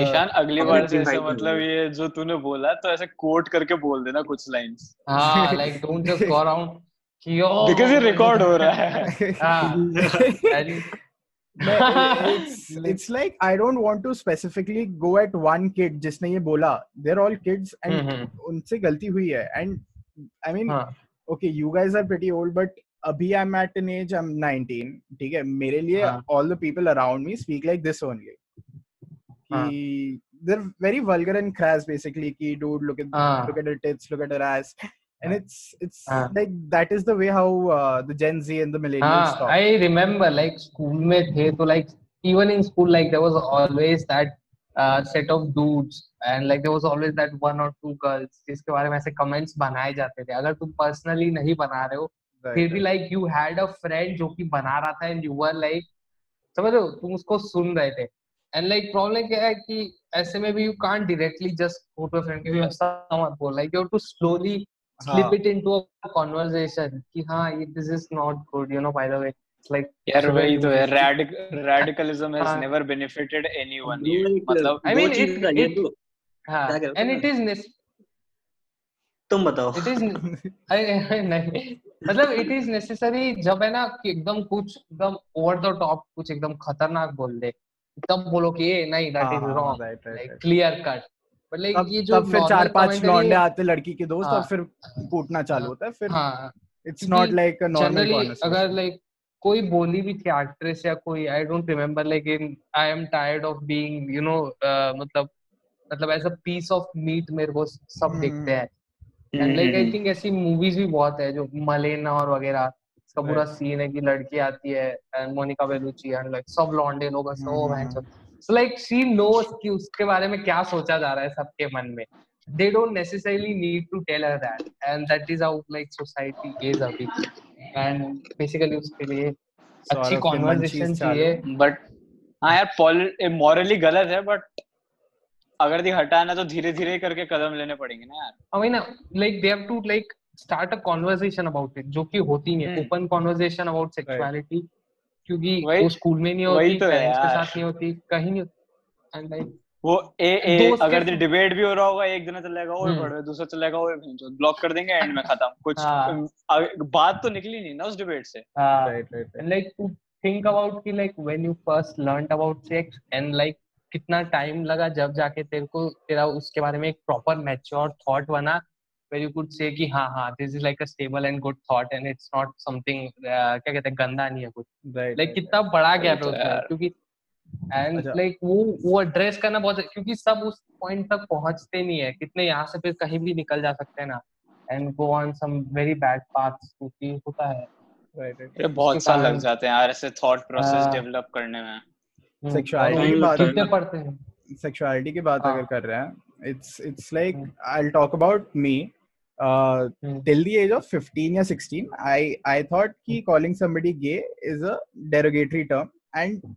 ईशान अगली बार से ऐसा मतलब ये जो तूने बोला तो ऐसे कोट करके बोल देना कुछ lines, like don't just go around because ये रिकॉर्ड हो रहा है। it's like I don't want to specifically go at one kid जिसने ये बोला, they're all kids and उनसे गलती हुई है। And I mean okay, you guys are pretty old, but अभी I'm at an age, I'm 19, ठीक है, मेरे लिए all the people around me speak like this only, कि they're very vulgar and crass basically, कि dude look at her tits, look at her ass, and it's like that is the way how the Gen Z and the millennials talk. I remember like school में थे तो like even in school like there was always that set of dudes and like there was always that one or two girls जिसके बारे में ऐसे comments बनाए जाते थे. अगर तुम personally नहीं बना रहे हो फिर भी like you had a friend जो कि बना रहा था and you were like समझ रहे हो तुम उसको सुन रहे थे. And like problem क्या है कि ऐसे में भी you can't directly just go to a friend कि ऐसा मत बोल, like you have to slowly slip it into a conversation कि हाँ this is not good, you know, by the way. It's like यार वही तो है, radicalism has हाँ. never benefited anyone. मतलब I mean चीज आ गई तो हाँ, क्या करते and हैं? it is तुम बताओ. it is नहीं मतलब it is necessary जब है ना कि एकदम कुछ एकदम over the top कुछ एकदम खतरनाक बोल दे तब बोलो कि ये नहीं that is wrong, like clear cut. But like ये जो तब फिर normal 4-5 commentary लौंडे है, आते लड़की के दोस्त और फिर कूटना चालू होता है फिर. हाँ It's not like a normal generally conversation. अगर like कोई बोली भी थी एक्ट्रेस या कोई I don't remember like in I am tired of being you know मतलब ऐसा piece of meat मेरे को सब दिखते हैं. एंड लाइक आई थिंक ऐसी मूवीज भी बहुत है जो मलेना और वगैरह इसका पूरा सीन है कि लड़की आती है and Monica Bellucci and like सब लॉन्डे लोग सो भैंचो सो लाइक शी नोस कि उसके बारे में क्या सोचा जा रहा है सबके मन में. They don't necessarily need to tell her that and that is how like society is अभी. एंड बेसिकली उसके लिए अच्छी कॉन्वर्सेशन चाहिए. बट हाँ यार मॉरली गलत है बट अगर दी हटाना तो धीरे धीरे करके कदम लेने पड़ेंगे ना यार. I mean like they have to like start a conversation about it जो कि होती नहीं है. open conversation about sexuality क्योंकि वो स्कूल में नहीं होती, पेरेंट्स के साथ नहीं होती, कहीं नहीं होती. एंड लाइक वो अगर डिबेट भी हो रहा होगा एक दिन चलेगा ओए बड़े दूसरा चलेगा ओए भैंचो ब्लॉक कर देंगे एंड में खत्म कुछ बात तो निकली नहीं ना उस डिबेट से. Right. Like to think about कि like when you first learned about sex and like कितना टाइम लगा जब जाके तेरा उसके बारे में एक प्रॉपर मैच्योर थॉट बना where you could say कि हाँ this is like a stable and good thought and it's not something क्या कहते हैं गंदा नहीं है कुछ. लाइक कितना बड़ा गैप है उसमें क्योंकि एंड लाइक वो एड्रेस करना बहुत क्योंकि सब उस पॉइंट तक पहुंचते नहीं है. कितने यहाँ से फिर कहीं भी निकल जा सकते हैं ना and go on some very bad paths क्योंकि होता है. राइट बहुत साल लग जाते हैं यार ऐसे थॉट प्रोसेस डेवलप करने में. सेक्सुअलिटी की बात अगर कर रहे हैं it's like I'll talk about me till the age of 15 या 16 I thought कि calling somebody gay is a derogatory term and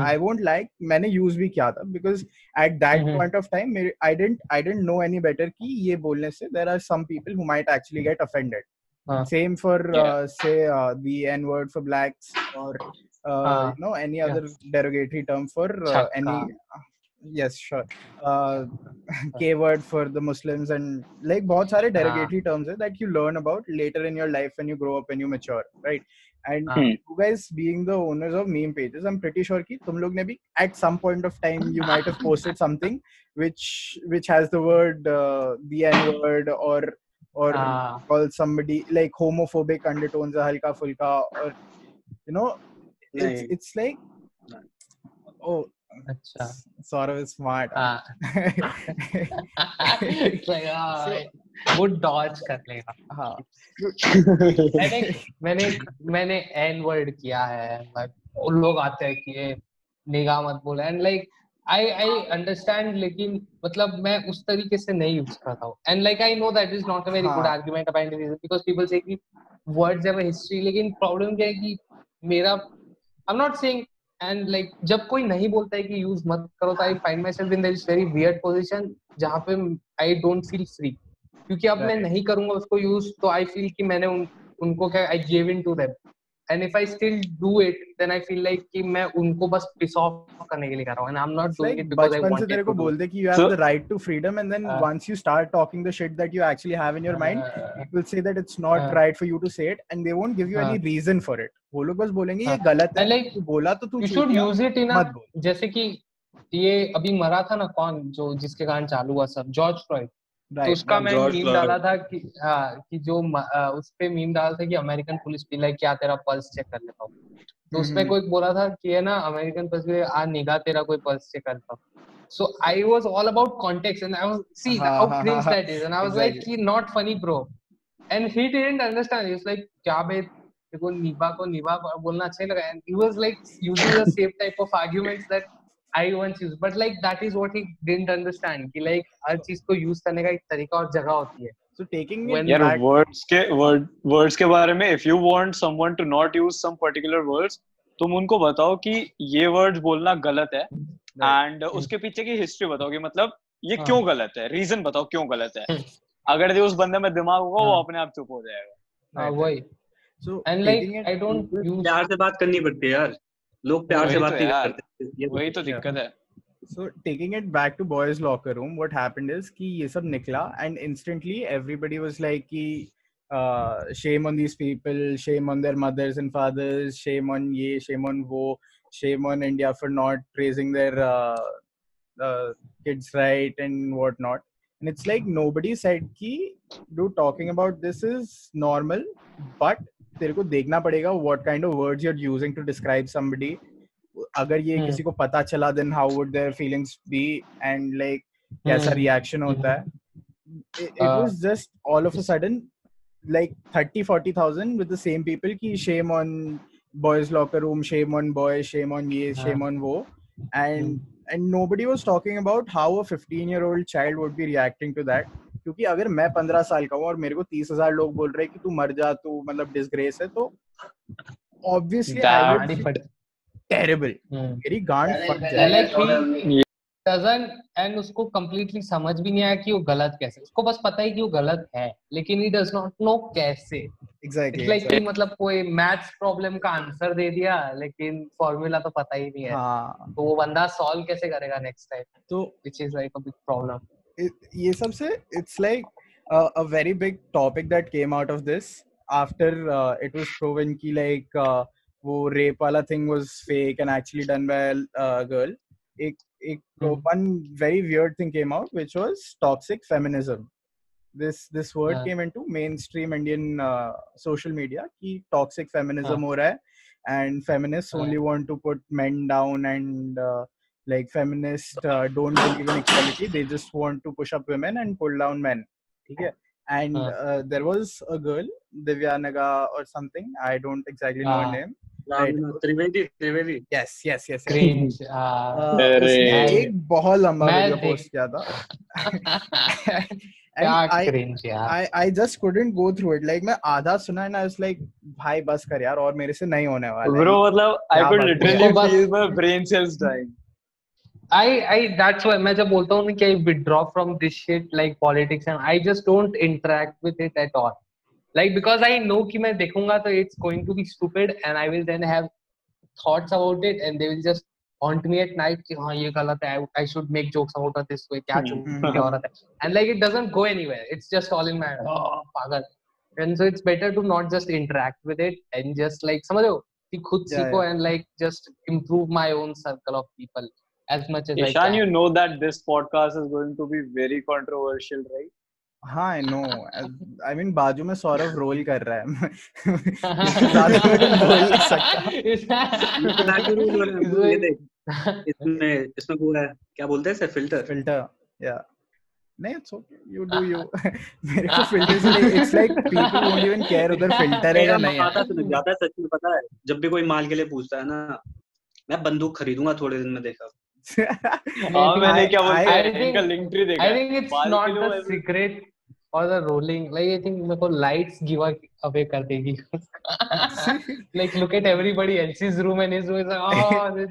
I won't like मैंने use भी किया था because at that point of time I didn't know any better कि ये बोलने से there are some people who might actually get offended. Same for say the N word for blacks or you know any other derogatory term for any yes sure K word for the Muslims and like बहुत सारे derogatory terms है that you learn about later in your life when you grow up and you mature, right? And you guys being the owners of meme pages, I'm pretty sure कि तुम लोग ने भी at some point of time you might have posted something which has the word the N word or call somebody like homophobic undertones halka fulka or you know it's like oh अच्छा Saurav is smart. It's like वो Dodge कर लेगा. हाँ मैंने N word किया है. उन लोग आते हैं कि ये निगाह मत बोले एंड लाइक आई अंडरस्टैंड लेकिन मतलब मैं उस तरीके से नहीं यूज करता हूँ. And like I know that is not a very good argument because people से कि वर्ड्स हैव अ हिस्ट्री. लेकिन प्रॉब्लम क्या है कि मेरा आई am not saying and like जब कोई नहीं बोलता है कि यूज मत करो तो I find my self in this very weird position जहाँ पे आई डोंट फील फ्री क्योंकि अब मैं नहीं करूंगा उसको यूज तो आई फील कि मैंने उनको क्या I give in to them and if I still do it then I feel like कि मैं उनको बस पिस ऑफ करने के लिए कर रहा हूं and I am not doing it because I want. तेरे को बोलते कि you have the right to freedom and then once you start talking the shit that you actually have in your mind people say that it's not right for you to say it and they won't give you any reason for it. वो लोग बस बोलेंगे ये गलत है तू बोला तो तू you should use it in a जैसे कि ये अभी मरा था ना कौन जो जिसके कारण चालू हुआ सब जॉर्ज फ्लॉयड. तो उसका मैं मीम डाला था कि कि जो उस पे मीम डाला था कि अमेरिकन पुलिस भी लाइक क्या तेरा पल्स चेक कर लेता हूँ. तो उसमें कोई बोला था कि है ना अमेरिकन पुलिस भी निगाह तेरा कोई पल्स चेक करता हूँ. So I was all about context and I was see how cringe that is and I was like कि not funny bro and he didn't understand. He was like क्या बे देखो निभा को निभा बोलना अच्छा ही लगा and he was like using the same type of arguments that I once used, but like that is what he didn't understand कि like हर चीज को use करने का एक तरीका और जगह होती है. So taking When- it यार back, वर्ड्स के बारे में if you want someone to not use some particular words, तुम उनको बताओ कि ये वर्ड्स बोलना गलत है एंड उसके पीछे की हिस्ट्री बताओ कि मतलब ये क्यों गलत है, रीजन बताओ क्यों गलत है. अगर ये उस बंदे में दिमाग होगा वो अपने आप चुप हो जाएगा. वही. so And like taking it, I don't use. प्यार से बात करनी पड़ती है यार, लोग प्यार से वही बात तो नहीं यार, करते. ये वही तो दिक्कत है. so taking it back to boys locker room, what happened is कि ये सब निकला and instantly everybody was like कि shame on these people, shame on their mothers and fathers, shame on ये, shame on वो, shame on India for not raising their kids right and whatnot. And it's like nobody said कि dude, talking about this is normal, but तेरे को देखना पड़ेगा what kind of words you're using to describe somebody. अगर ये किसी को पता चला then how would their feelings be and like कैसा reaction होता है. It was just all of a sudden like 30-40,000 with the same people ki shame on boys locker room, shame on boys, shame on ye, shame on wo, and nobody was talking about how a 15-year-old child would be reacting to that. क्योंकि अगर मैं 15 साल का हूँ और मेरे को 30,000 लोग बोल रहे हैं कि तू मर जा, तू मतलब डिसग्रेस है, तो obviously I would feel terrible. मेरी गांड फट जाए. Like he doesn't, and उसको completely समझ भी नहीं आया कि वो गलत कैसे. उसको बस पता है कि वो गलत है, लेकिन he does not know कैसे. Exactly. It's like कि मतलब कोई मैथ्स प्रॉब्लम का आंसर दे दिया, लेकिन फॉर्मूला तो पता ही नहीं है. हाँ. तो वो बंदा सॉल्व कैसे करेगा नेक्स्ट टाइम? तो which is like a big problem. ये सबसे it's like a very big topic that came out of this after it was proven कि like वो rape वाला thing was fake and actually done by a girl. One very weird thing came out, which was toxic feminism. This word came into mainstream Indian social media कि toxic feminism हो रहा है and feminists only want to put men down and like feminists don't believe in equality, they just want to push up women and pull down men. ठीक है. And there was a girl, Divya Naga or something, I don't exactly know her name. Right. Trivedi. Yes. Cringe. उसने एक बहुत लंबा video post किया था. And I just couldn't go through it. Like मैं आधा सुना and I was like, भाई बस कर यार, और मेरे से नहीं होने वाला है. Bro, मतलब I could literally feel my brain cells dying. That's why मैं जब बोलता हूँ कि I withdraw from this shit like politics and I just don't interact with it at all. Like because I know कि मैं देखूंगा तो it's going to be stupid and I will then have thoughts about it and they will just haunt me at night कि हाँ ये गलत है, I should make jokes about it this way, क्या क्या औरत है, and like it doesn't go anywhere, it's just all in my head. पागल. And so it's better to not just interact with it and just like समझ रहे हो कि खुद सीखो and like just improve my own circle of people as much as I Ishan, can. you know that this podcast is going to be very controversial, right? हाँ, I know. I mean, बाजू में Saurabh role कर रहा है. इससे ज़्यादा मैं बोल नहीं सकता. ये देख, इसमें वो है, क्या बोलते हैं इसे, फिल्टर. Yeah. नहीं, it's okay. You do you. मेरे को फिल्टर से नहीं. It's like people won't even care उधर फिल्टर है या नहीं है. ज्यादा सच में पता है, जब भी कोई माल के लिए पूछता है ना, मैं बंदूक खरीदूंगा थोड़े दिन में, देखा. मैंने क्या बोलते हैं, इनका लिंक ट्री देखा. I think it's not the secret or the rolling. Like I think मेरे को lights give away कर देगी. Like look at everybody else's room and his room is like, oh this.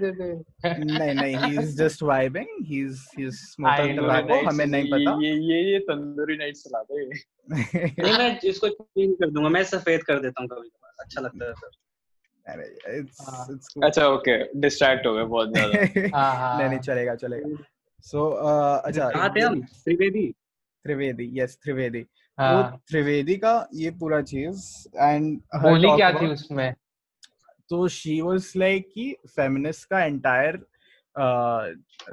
नहीं, he's just vibing. He's smoking tobacco. हमें नहीं पता. ये tandoori nights चला दे. नहीं, मैं इसको चेंज कर दूंगा, मैं सफेद कर देता हूँ कभी-कभार, अच्छा लगता है सर. It's cool. अच्छा, ओके, डिस्ट्रैक्ट हो गए बहुत ज्यादा. नहीं चलेगा. So अच्छा, कहाँ थे हम? त्रिवेदी, yes, त्रिवेदी. तो त्रिवेदी का ये पूरा चीज and बोली क्या थी उसमें? तो she was like कि feminist का entire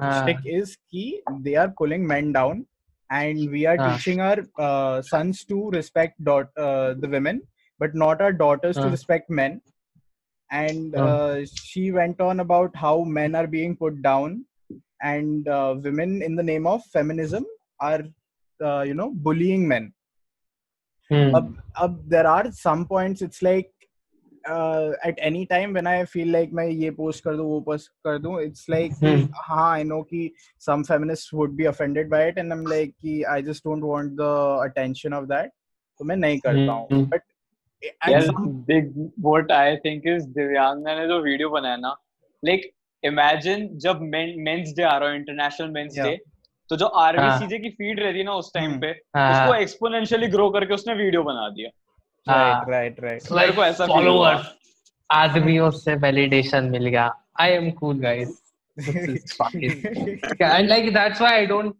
shtick is कि they are pulling men down and we are teaching our sons to respect the women but not our daughters to respect men. And she went on about how men are being put down and women in the name of feminism are bullying men. There are some points it's like at any time when I feel like मैं ये post कर दूँ वो post कर दूँ, it's like कि हाँ I know कि some feminists would be offended by it and I'm like कि I just don't want the attention of that, तो मैं नहीं करता हूँ. But at यार some big what I think is दिव्यांगना ने जो वीडियो बनाया ना, like imagine जब मेंस डे आ रहा है, इंटरनेशनल मेंस डे, तो जो RVCJ की फीड रहती है ना उस टाइम पे, उसको एक्सपोनेंशियली ग्रो करके उसने वीडियो बना दिया. right. मेरे को ऐसा फील हुआ. Followers, आदमियों से validation मिल गया. I am cool, guys. This is fucking. And like that's why I don't.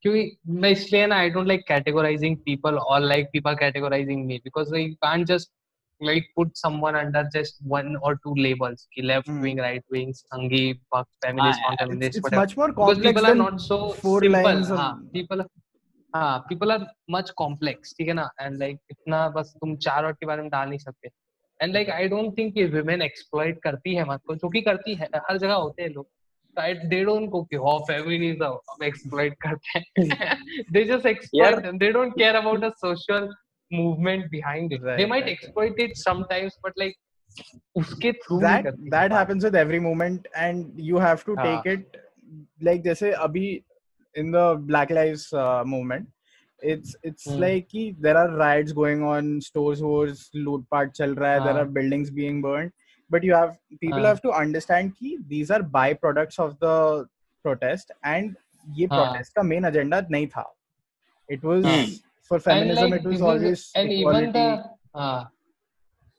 क्योंकि मैं इसलिए ना I don't like categorizing people or like people categorizing me because like you can't just like put someone under just one or two labels कि left wing, right wing, Sanghi, feminist, non-feminist, it's whatever. much more Because complex people are than not so 4 simple. lines of people are much complex, ठीक है ना? And like इतना बस तुम 4 word के बारे में डाल नहीं सकते. And like I don't think कि women exploit करती है मत को, जो कि करती है, हर जगह होते हैं लोग. They don't go कि हो feminism exploit करते हैं. They just exploit them. They don't care about the social movement behind it. They might exploit it sometimes, but like उसके through नहीं करती. That happens with every movement and you have to take it like जैसे अभी in the Black Lives movement, it's like कि there are riots going on, stores wars, लूटपाट चल रहा है, there are buildings being burned, but people have to understand कि these are byproducts of the protest and ये protest का main agenda नहीं था. It was for feminism, like, it was always equality.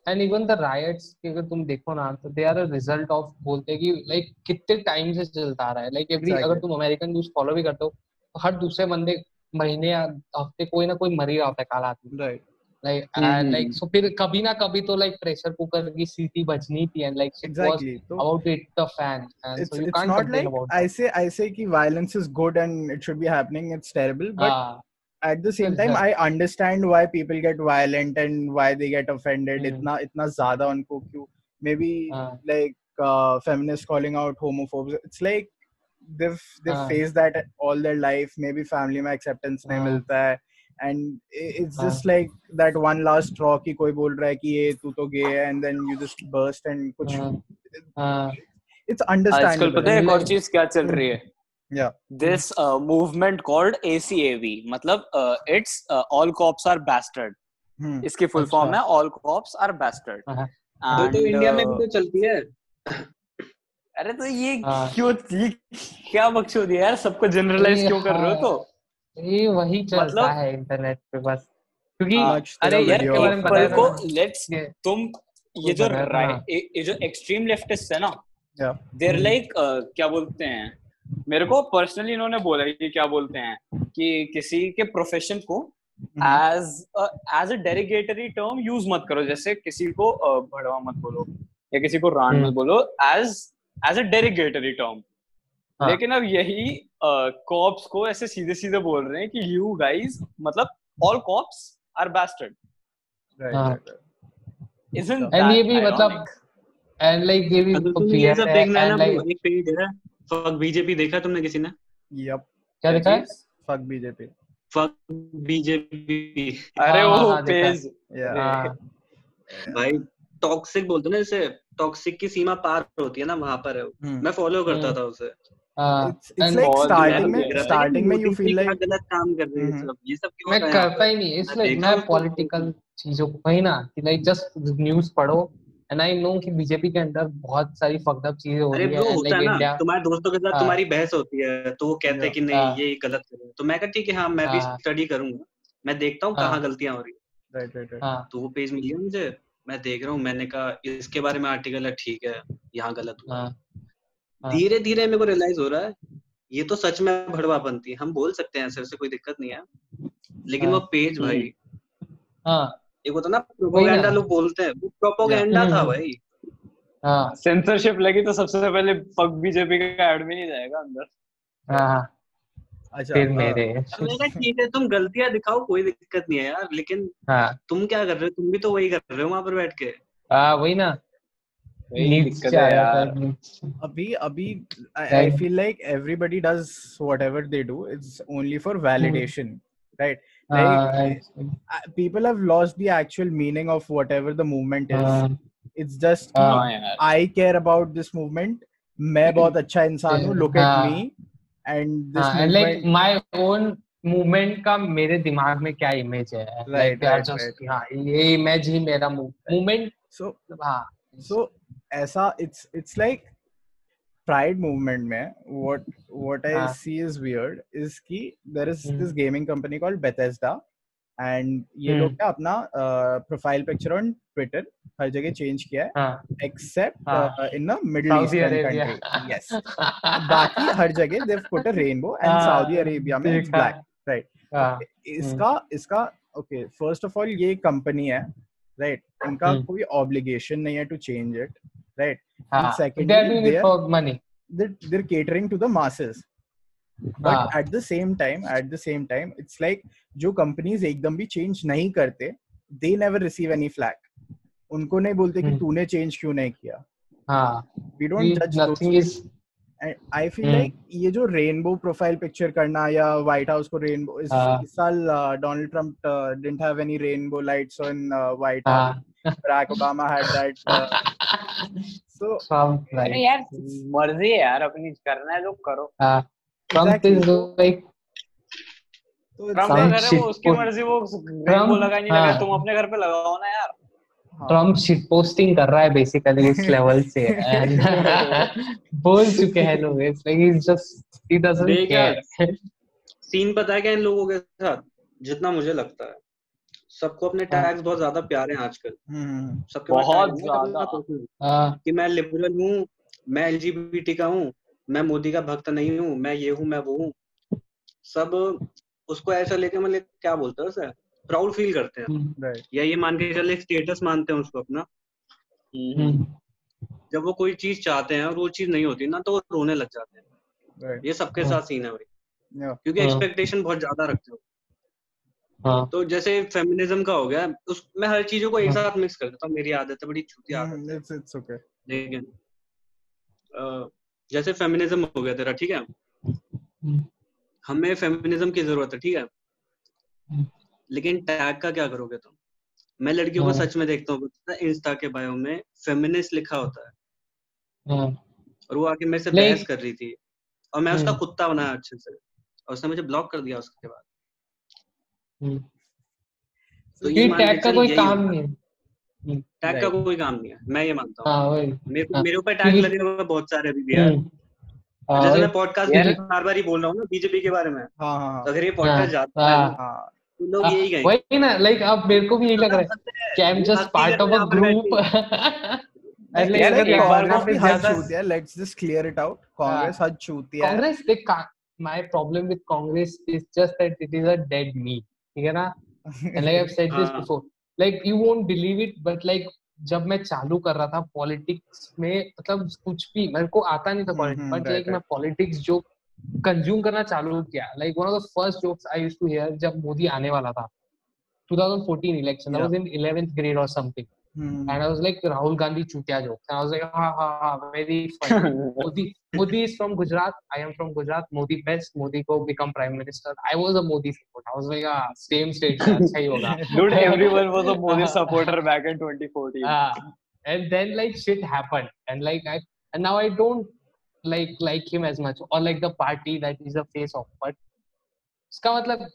And even the riots कि अगर तुम देखो ना तो they are a result of बोलते कि like कितने टाइम से चलता आ रहा है. Like अगर तुम अमेरिकन न्यूज फॉलो भी करते हो तो हर दूसरे बंदे महीने या हफ्ते कोई ना कोई मर ही रहा होता है काला आदमी. Like so फिर कभी ना कभी तो like pressure cooker की सीटी बजनी थी and like it was about to hit the fan and so you can't complain about that. I say कि violence is good and it should be happening, it's terrible, but at the same time I understand why people get violent and why they get offended. इतना ज़्यादा उनको क्यों, maybe like feminists calling out homophobes, it's like they've faced that all their life, maybe family में acceptance नहीं मिलता है and it's just like that one last straw कि कोई बोल रहा है कि ये तू तो gay है and then you just burst and कुछ it's understandable. आजकल पता है एक और चीज क्या चल रही है? Yeah. This movement called ACAB, मतलब it's all cops are bastard. इसकी full form है all cops are bastard. तो इंडिया में भी तो चलती है. अरे तो ये क्यों क्या बकचोदी है यार, सबको जनरलाइज क्यों कर रहे हो? तो ये वही चलता है इंटरनेट पे बस क्योंकि अरे यार एक पल को लेट्स तुम ये जो एक्सट्रीम लेफ्टिस्ट है ना, देयर लाइक क्या बोलते हैं, मेरे को पर्सनली इन्होंने बोला कि क्या बोलते हैं कि किसी के प्रोफेशन को एज अ डेरिगेटरी टर्म यूज मत करो, जैसे किसी को भड़वा मत बोलो या किसी को रान मत बोलो एज अ डेरिगेटरी टर्म. लेकिन अब यही कॉप्स को ऐसे सीधे सीधे बोल रहे हैं कि यू गाइज मतलब all cops are bastard. Isn't that and ये भी मतलब and like ये भी ये सब देखना है ना, एक पेज है फक बीजेपी, देखा तुमने किसी ने? यप. क्या देखा है? Fuck BJP. अरे वो पेज भाई टॉक्सिक बोलते हैं ना, जैसे टॉक्सिक की सीमा पार होती है ना, वहां पर है. मैं फॉलो करता था उसे. It's like starting में you feel like गलत काम कर रहे हैं सब, ये सब क्यों? मैं करता ही नहीं, इसलिए मैं पॉलिटिकल चीजों को वही ना कि लाइक जस्ट न्यूज़ पढ़ो एंड आई नो कि बीजेपी के अंदर बहुत सारी फक्ड अप चीजें हो रही है. लाइक इंडिया तुम्हारे दोस्तों के साथ तुम्हारी बहस होती है तो वो कहते हैं कि नहीं ये गलत कर रहे हैं, तो मैं कहता ठीक है हाँ मैं भी स्टडी करूंगा, मैं देखता हूँ कहाँ गलतियां हो रही है. तो वो पेज मिल गया मुझे, मैं देख रहा हूँ, मैंने कहा इसके बारे में आर्टिकल है, ठीक है यहाँ गलत हुआ. धीरे धीरे मेरे को रियलाइज हो रहा है ये तो सच में भड़वा बनती है, हम बोल सकते हैं ऐसे कोई दिक्कत नहीं है, लेकिन वो पेज भाई एक होता ना प्रोपेगेंडा, लोग बोलते हैं वो प्रोपेगेंडा था भाई. सेंसरशिप लगी तो सबसे पहले फक बीजेपी का ऐड में नहीं जाएगा अंदर. अच्छा फिर मेरे ठीक है तुम गलतियां दिखाओ कोई दिक्कत नहीं है यार, लेकिन तुम क्या कर रहे हो? तुम भी तो वही कर रहे हो वहां पर बैठ के. वही ना, दिक्कत है यार. अभी I feel like everybody does whatever they do, it's only for validation, right? Like people have lost the actual meaning of whatever the movement is. It's just हाँ यार I care about this movement. मैं बहुत अच्छा इंसान हूँ. Look at me. And this and like movement. my own movement का मेरे दिमाग में क्या इमेज है, like they are just हाँ ये इमेज ही मेरा movement. So हाँ so ऐसा it's like Pride movement में what I see is weird is कि there is this gaming company called Bethesda and ये लोग क्या अपना प्रोफाइल पिक्चर ऑन ट्विटर हर जगह चेंज किया है except in a Middle Eastern country. Yes. बाकी हर जगह they've put a rainbow and Saudi Arabia में it's black, right? इसका okay, first of all ये कंपनी है, right? इनका कोई obligation नहीं है to change it, right? And secondly they're catering to the masses. But at the same time it's like जो companies एकदम भी change नहीं करते they never receive any flack. उनको नहीं बोलते कि तूने change क्यों नहीं किया. We don't judge those. And I feel like ये जो rainbow profile picture करना या White House को rainbow इस साल Donald Trump didn't have any rainbow lights on White House. Barack Obama had that. So यार मर्जी है यार अपनी, करना है तो करो. Trump is like ट्रम्प का घर है, वो उसकी मर्जी, वो रेनबो लगा नहीं लगा, तुम अपने घर पे लगाओ ना यार. ट्रम्प शिट पोस्टिंग कर रहा है बेसिकली उस लेवल से बोल चुके हैं लोग. It's like he just he doesn't care. Scene पता है क्या इन लोगों के साथ, जितना मुझे लगता है सबको अपने टैग्स बहुत ज्यादा प्यारे हैं आजकल. सबके बहुत ज्यादा कि मैं लिबरल हूँ, मैं एलजीबीटी का हूँ, मैं मोदी का भक्त नहीं हूँ, मैं ये हूँ, मैं वो हूँ. सब उसको ऐसा लेके मतलब क्या बोलते हैं उसे, प्राउड फील करते हैं या ये मान के चले स्टेटस मानते हैं उसको अपना. जब वो कोई चीज चाहते हैं और वो चीज नहीं होती ना तो वो रोने लग जाते हैं. ये सबके साथ सीन है भाई, क्योंकि एक्सपेक्टेशन बहुत ज्यादा रखते हो. तो जैसे फेमिनिज्म का हो गया, मैं हर चीजों को एक साथ मिक्स कर देता हूँ, मेरी आदत है, बड़ी छूती आदत है. लेकिन जैसे फेमिनिज्म हो गया तेरा, ठीक है, हमें फेमिनिज्म की जरूरत है, ठीक है, लेकिन टैग का क्या करोगे तुम? मैं लड़कियों को सच में देखता हूँ इंस्टा के बायो में फेमिनिस्ट लिखा होता है और वो आके मेरे से बहस कर रही थी और मैं उसका कुत्ता बनाया अच्छे से और उसने मुझे ब्लॉक कर दिया उसके बाद. तो ये टैग का कोई काम नहीं है. टैग का कोई काम नहीं है, मैं ये मानता हूँ. मेरे ऊपर टैग लगे हुए बहुत सारे अभी भी यार. जैसे मैं पॉडकास्ट में बार-बार ही बोल रहा हूँ ना बीजेपी के बारे में, तो अगर ये पॉडकास्ट जाता है तो लोग यही कहेंगे. वही ना, लाइक अब मेरे को भी यही लग रहा है कि I am just part of a group. Let's just clear it out. Congress हद छूती है. Congress, my problem with Congress is just that it is a dead meat. ठीक है ना? And like I've said this before, like you won't believe it, but like जब मैं चालू कर रहा था पॉलिटिक्स में, मतलब कुछ भी मेरे को आता नहीं था पॉलिटिक्स, बट लाइक मैं पॉलिटिक्स जो कंज्यूम करना चालू किया, like one of the first jokes I used to hear जब मोदी आने वाला था 2014 election, I was in 11th grade or something, and I was like Rahul Gandhi chutiya jokes, and I was like ha very funny. Modi is from Gujarat, I am from Gujarat, Modi best, Modi ko become prime minister. I was a Modi supporter. I was like same state se acha hi hoga. Dude, everyone was a Modi supporter back in 2014. And then like shit happened, and like and now I don't like him as much, or like the party that is the face of, but इसका मतलब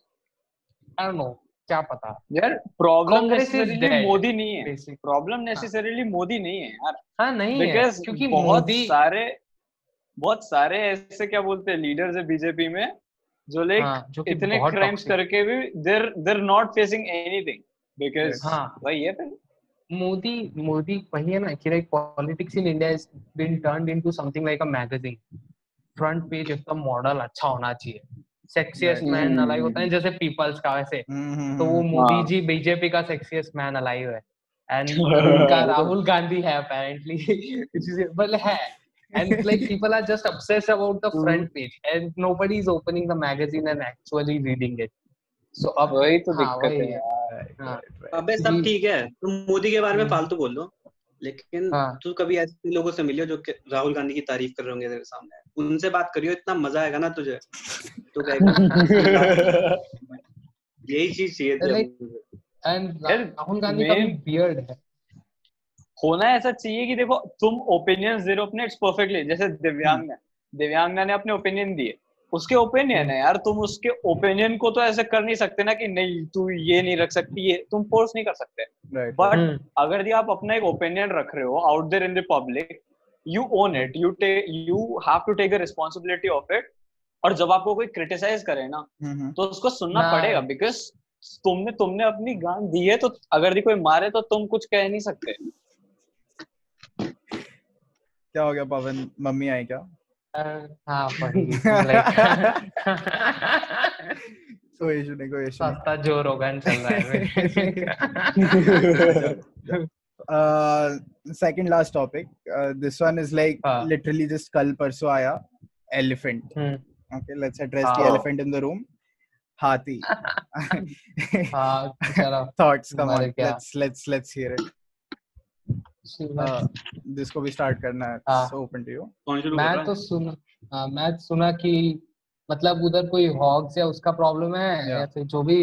I don't know, क्या पता यार. Problem necessarily Modi नहीं है, problem necessarily Modi नहीं है यार. हाँ नहीं है, क्योंकि बहुत सारे ऐसे क्या बोलते हैं लीडर्स है बीजेपी में जो लाइक इतने क्राइम्स करके भी they're not facing anything because वही है. फिर मोदी वही है ना कि like politics in India has been turned into something like a magazine. Front page इसका मॉडल अच्छा होना चाहिए, सेक्सीएस्ट मैन अलाइव होता है जैसे पीपल्स का, वैसे तो वो मोदी जी बीजेपी का सेक्सीएस्ट मैन अलाइव है, एंड उनका राहुल गांधी है अपेरेंटली, बट है, and like people are just obsessed about the front page and nobody is opening the magazine and actually reading it. So अब वही तो दिक्कत है यार. अबे सब ठीक है, तुम मोदी के बारे में फालतू बोल लो, लेकिन तू कभी ऐसे लोगों से मिलियो जो राहुल गांधी की तारीफ कर रहे होंगे तेरे सामने, उनसे बात करियो, इतना मजा आएगा ना तुझे. तो यही चीज चाहिए थी. एंड राहुल गांधी का भी बियर्ड है. होना ऐसा चाहिए कि देखो तुम ओपिनियंस दे रहे हो अपने, इट्स परफेक्टली, जैसे दिव्यांगा ने अपने ओपिनियन दिए, उसके ओपिनियन है यार, तुम उसके ओपिनियन को तो ऐसे कर नहीं सकते ना कि नहीं तू ये नहीं रख सकती, ये तुम फोर्स नहीं कर सकते। बट अगर यदि आप अपना एक ओपिनियन रख रहे हो out there in the public, you own it, you have to take a responsibility of it. और जब आपको कोई क्रिटिसाइज करे ना तो उसको सुनना पड़ेगा, बिकॉज तुमने अपनी गान दी है, तो अगर कोई मारे तो तुम कुछ कह नहीं सकते। क्या हो गया पवन, मम्मी आई क्या? हाँ पढ़ी लाइक कोई इशू नहीं, कोई इशू नहीं। सस्ता जो रोगन चल रहा है। Second last topic. This one is like literally just कल परसों आया, elephant. Okay, let's address the elephant in the room. हाथी. Thoughts, come on. Let's hear it. जिसको भी स्टार्ट करना है, so open to you. मैं सुना कि मतलब उधर कोई हॉग्स या उसका प्रॉब्लम है या फिर जो भी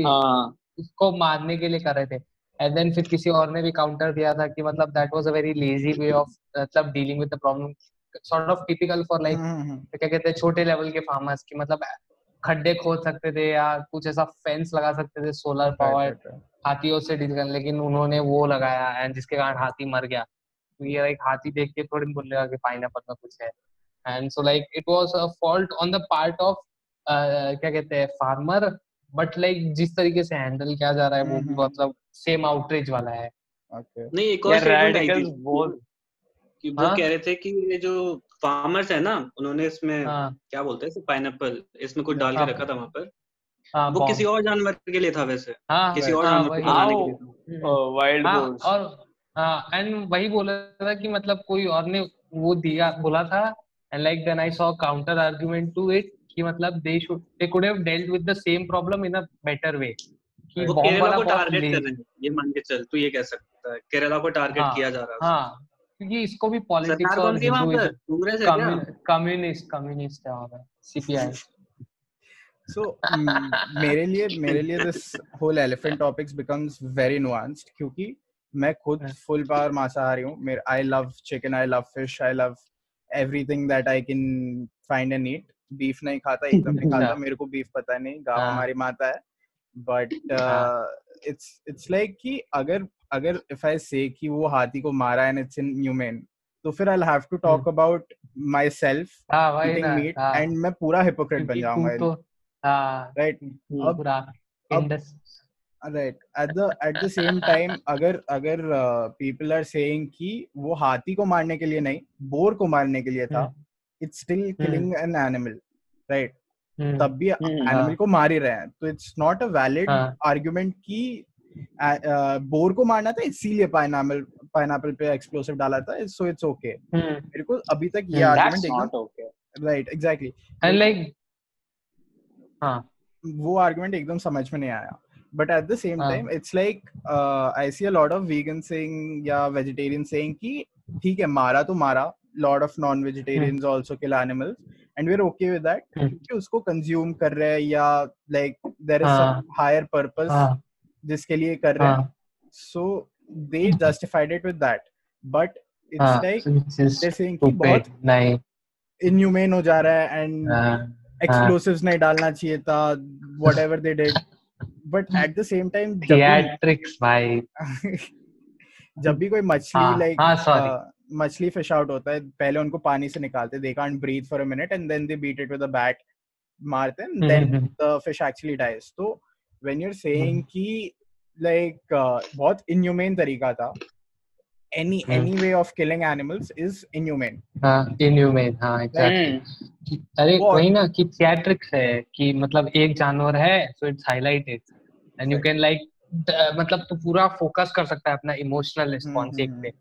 उसको मारने के लिए कर रहे थे, एंड देन फिर किसी और ने भी काउंटर दिया था कि मतलब that was a very lazy way of मतलब dealing with the problem, sort of typical for like क्या कहते हैं छोटे लेवल के फार्मर्स की, मतलब खड्डे खोद सकते थे या कुछ ऐसा फेंस लगा सकते थे सोलर पावर हाथियों से डील करने, लेकिन उन्होंने वो लगाया एंड जिसके कारण हाथी मर गया। तो ये लाइक हाथी देख के थोड़ी बोलेगा कि पाइनएप्पल में कुछ है, and so like it was a fault on the part of क्या कहते हैं फार्मर, बट लाइक जिस तरीके से हैंडल किया जा रहा है वो भी मतलब सेम आउटरीच वाला है। नहीं एक और स्टेटमेंट आई थी कि वो कह रहे थे कि ये जो फार्मर्स है ना, उन्होंने इसमें क्या बोलते हैं पाइनएप्पल इसमें कुछ डाल के रखा था वहां पर, वो किसी और जानवर के लिए था वैसे, किसी और जानवर को बनाने के लिए था, वाइल्ड बोर्स। और एंड वही बोला था कि मतलब कोई और ने वो दिया बोला था, and like then I saw counter argument to it कि मतलब they could have dealt with the same problem in a better way. कि वो केरला को टारगेट कर रहे हैं, ये मान के चल, तू ये कह सकता है केरला को टारगेट किया जा रहा है। हाँ क्योंकि इसको भी पॉलिटिक्स और हिंदुइज्म, कम्युनिस्ट है वहाँ पे, सीपीआई। So मेरे लिए this whole elephant topics becomes very nuanced क्योंकि मैं खुद full power मांसाहारी हूँ। I love chicken, I love fish, I love everything that I can find and eat. Beef नहीं खाता, एकदम नहीं खाता, मेरे को beef पता नहीं, गाँव हमारी माता है। But it's like कि अगर if I say कि वो हाथी को मारा and it's inhumane, तो फिर I'll have to talk about myself eating meat and मैं पूरा hypocrite बन जाऊँगा। Right. Right. At the same time, अगर people are saying कि वो हाथी को मारने के लिए नहीं, बोर को मारने के लिए था, it's still killing an animal, right? तब भी animal को मार ही रहे हैं, तो it's not a valid argument कि बोर को मारना था इसीलिए पाइनएप्पल पे एक्सप्लोसिव डाला था, so it's okay. मेरे को अभी तक ये argument एकदम right, exactly. And like वो आर्गुमेंट एकदम समझ में नहीं आया, but at the same time it's like I see a lot of vegan saying या वेजिटेरियन सेइंग कि ठीक है मारा तो मारा, lot of non vegetarians also kill animals and we are okay with that क्योंकि उसको कंज्यूम कर रहे हैं या like there is some higher purpose जिसके लिए कर रहे हैं, so they justified it with that, but it's like they are saying कि बहुत इनह्यूमेन हो जा रहा है एंड explosives नहीं डालना चाहिए था, whatever they did, but at the same time theatrics भाई जब भी कोई मछली मछली fish out होता है, पहले उनको पानी से निकालते, they can't breathe for a minute and then they beat it with a bat, मारते हैं, then the fish actually dies. So when you're saying कि like बहुत inhumane तरीका था, any way of killing animals is inhumane. Inhumane, exactly. अरे वही ना कि theatrics है कि मतलब एक जानवर है so it's highlighted and you can like मतलब तो पूरा फोकस कर सकता है अपना इमोशनल रिस्पॉन्स एक पे,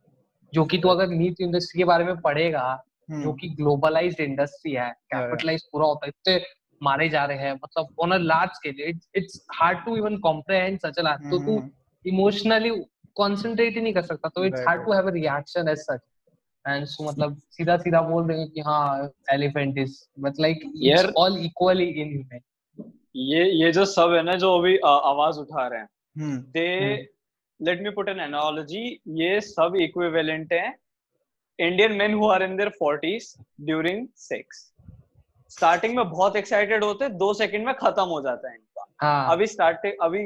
जो कि तो अगर मीट इंडस्ट्री के बारे में पढ़ेगा जो कि ग्लोबलाइज्ड इंडस्ट्री है, कैपिटलाइज पूरा होता है, इतने मारे जा रहे हैं मतलब on a large scale, it's hard to even comprehend such a large, तो तू इमोशनली कंसंट्रेट ही नहीं कर सकता, तो it's hard to have a reaction as such, and so मतलब सीधा बोल देंगे कि हाँ elephant is but like it's all equally inhuman. ये जो सब है ना जो अभी आवाज उठा रहे हैं, let me put an analogy, ये सब equivalent है Indian men who are in their 40s during sex. Starting में बहुत एक्साइटेड होते हैं, 2 सेकंड में खत्म हो जाता है इनका। हाँ अभी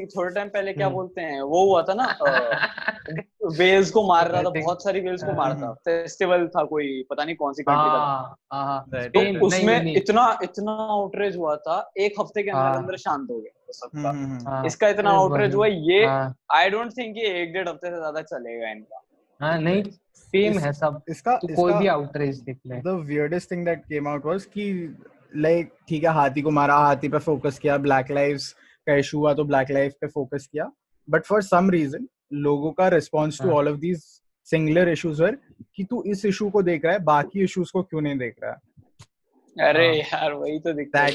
थोड़े टाइम पहले क्या बोलते हैं, वो हुआ था ना, वेल्स को मार रहा था, बहुत सारी वेल्स को मारता, फेस्टिवल था कोई, पता नहीं कौन सी कंट्री का, तो उसमें इतना आउटरेज हुआ था, 1 हफ्ते के अंदर शांत हो गया सबका। इसका इतना आउटरेज हुआ, ये आई डोंट थिंक ये 1-1.5 हफ्ते से ज्यादा चलेगा इनका। हाँ नहीं, सेम है सब, तो कोई भी आउटरेज देख ले। The weirdest thing that came out was कि like ठीक है, हाथी को मारा, हाथी पे फोकस किया, ब्लैक लाइव्स का इशू हुआ तो ब्लैक लाइफ पे फोकस किया, बट फॉर सम रीजन लोगों का response to all of these singular issues were कि तू इस इशू को देख रहा है, बाकी इश्यूज को क्यों नहीं देख रहा है। अरे यार वही तो दिक्कत है,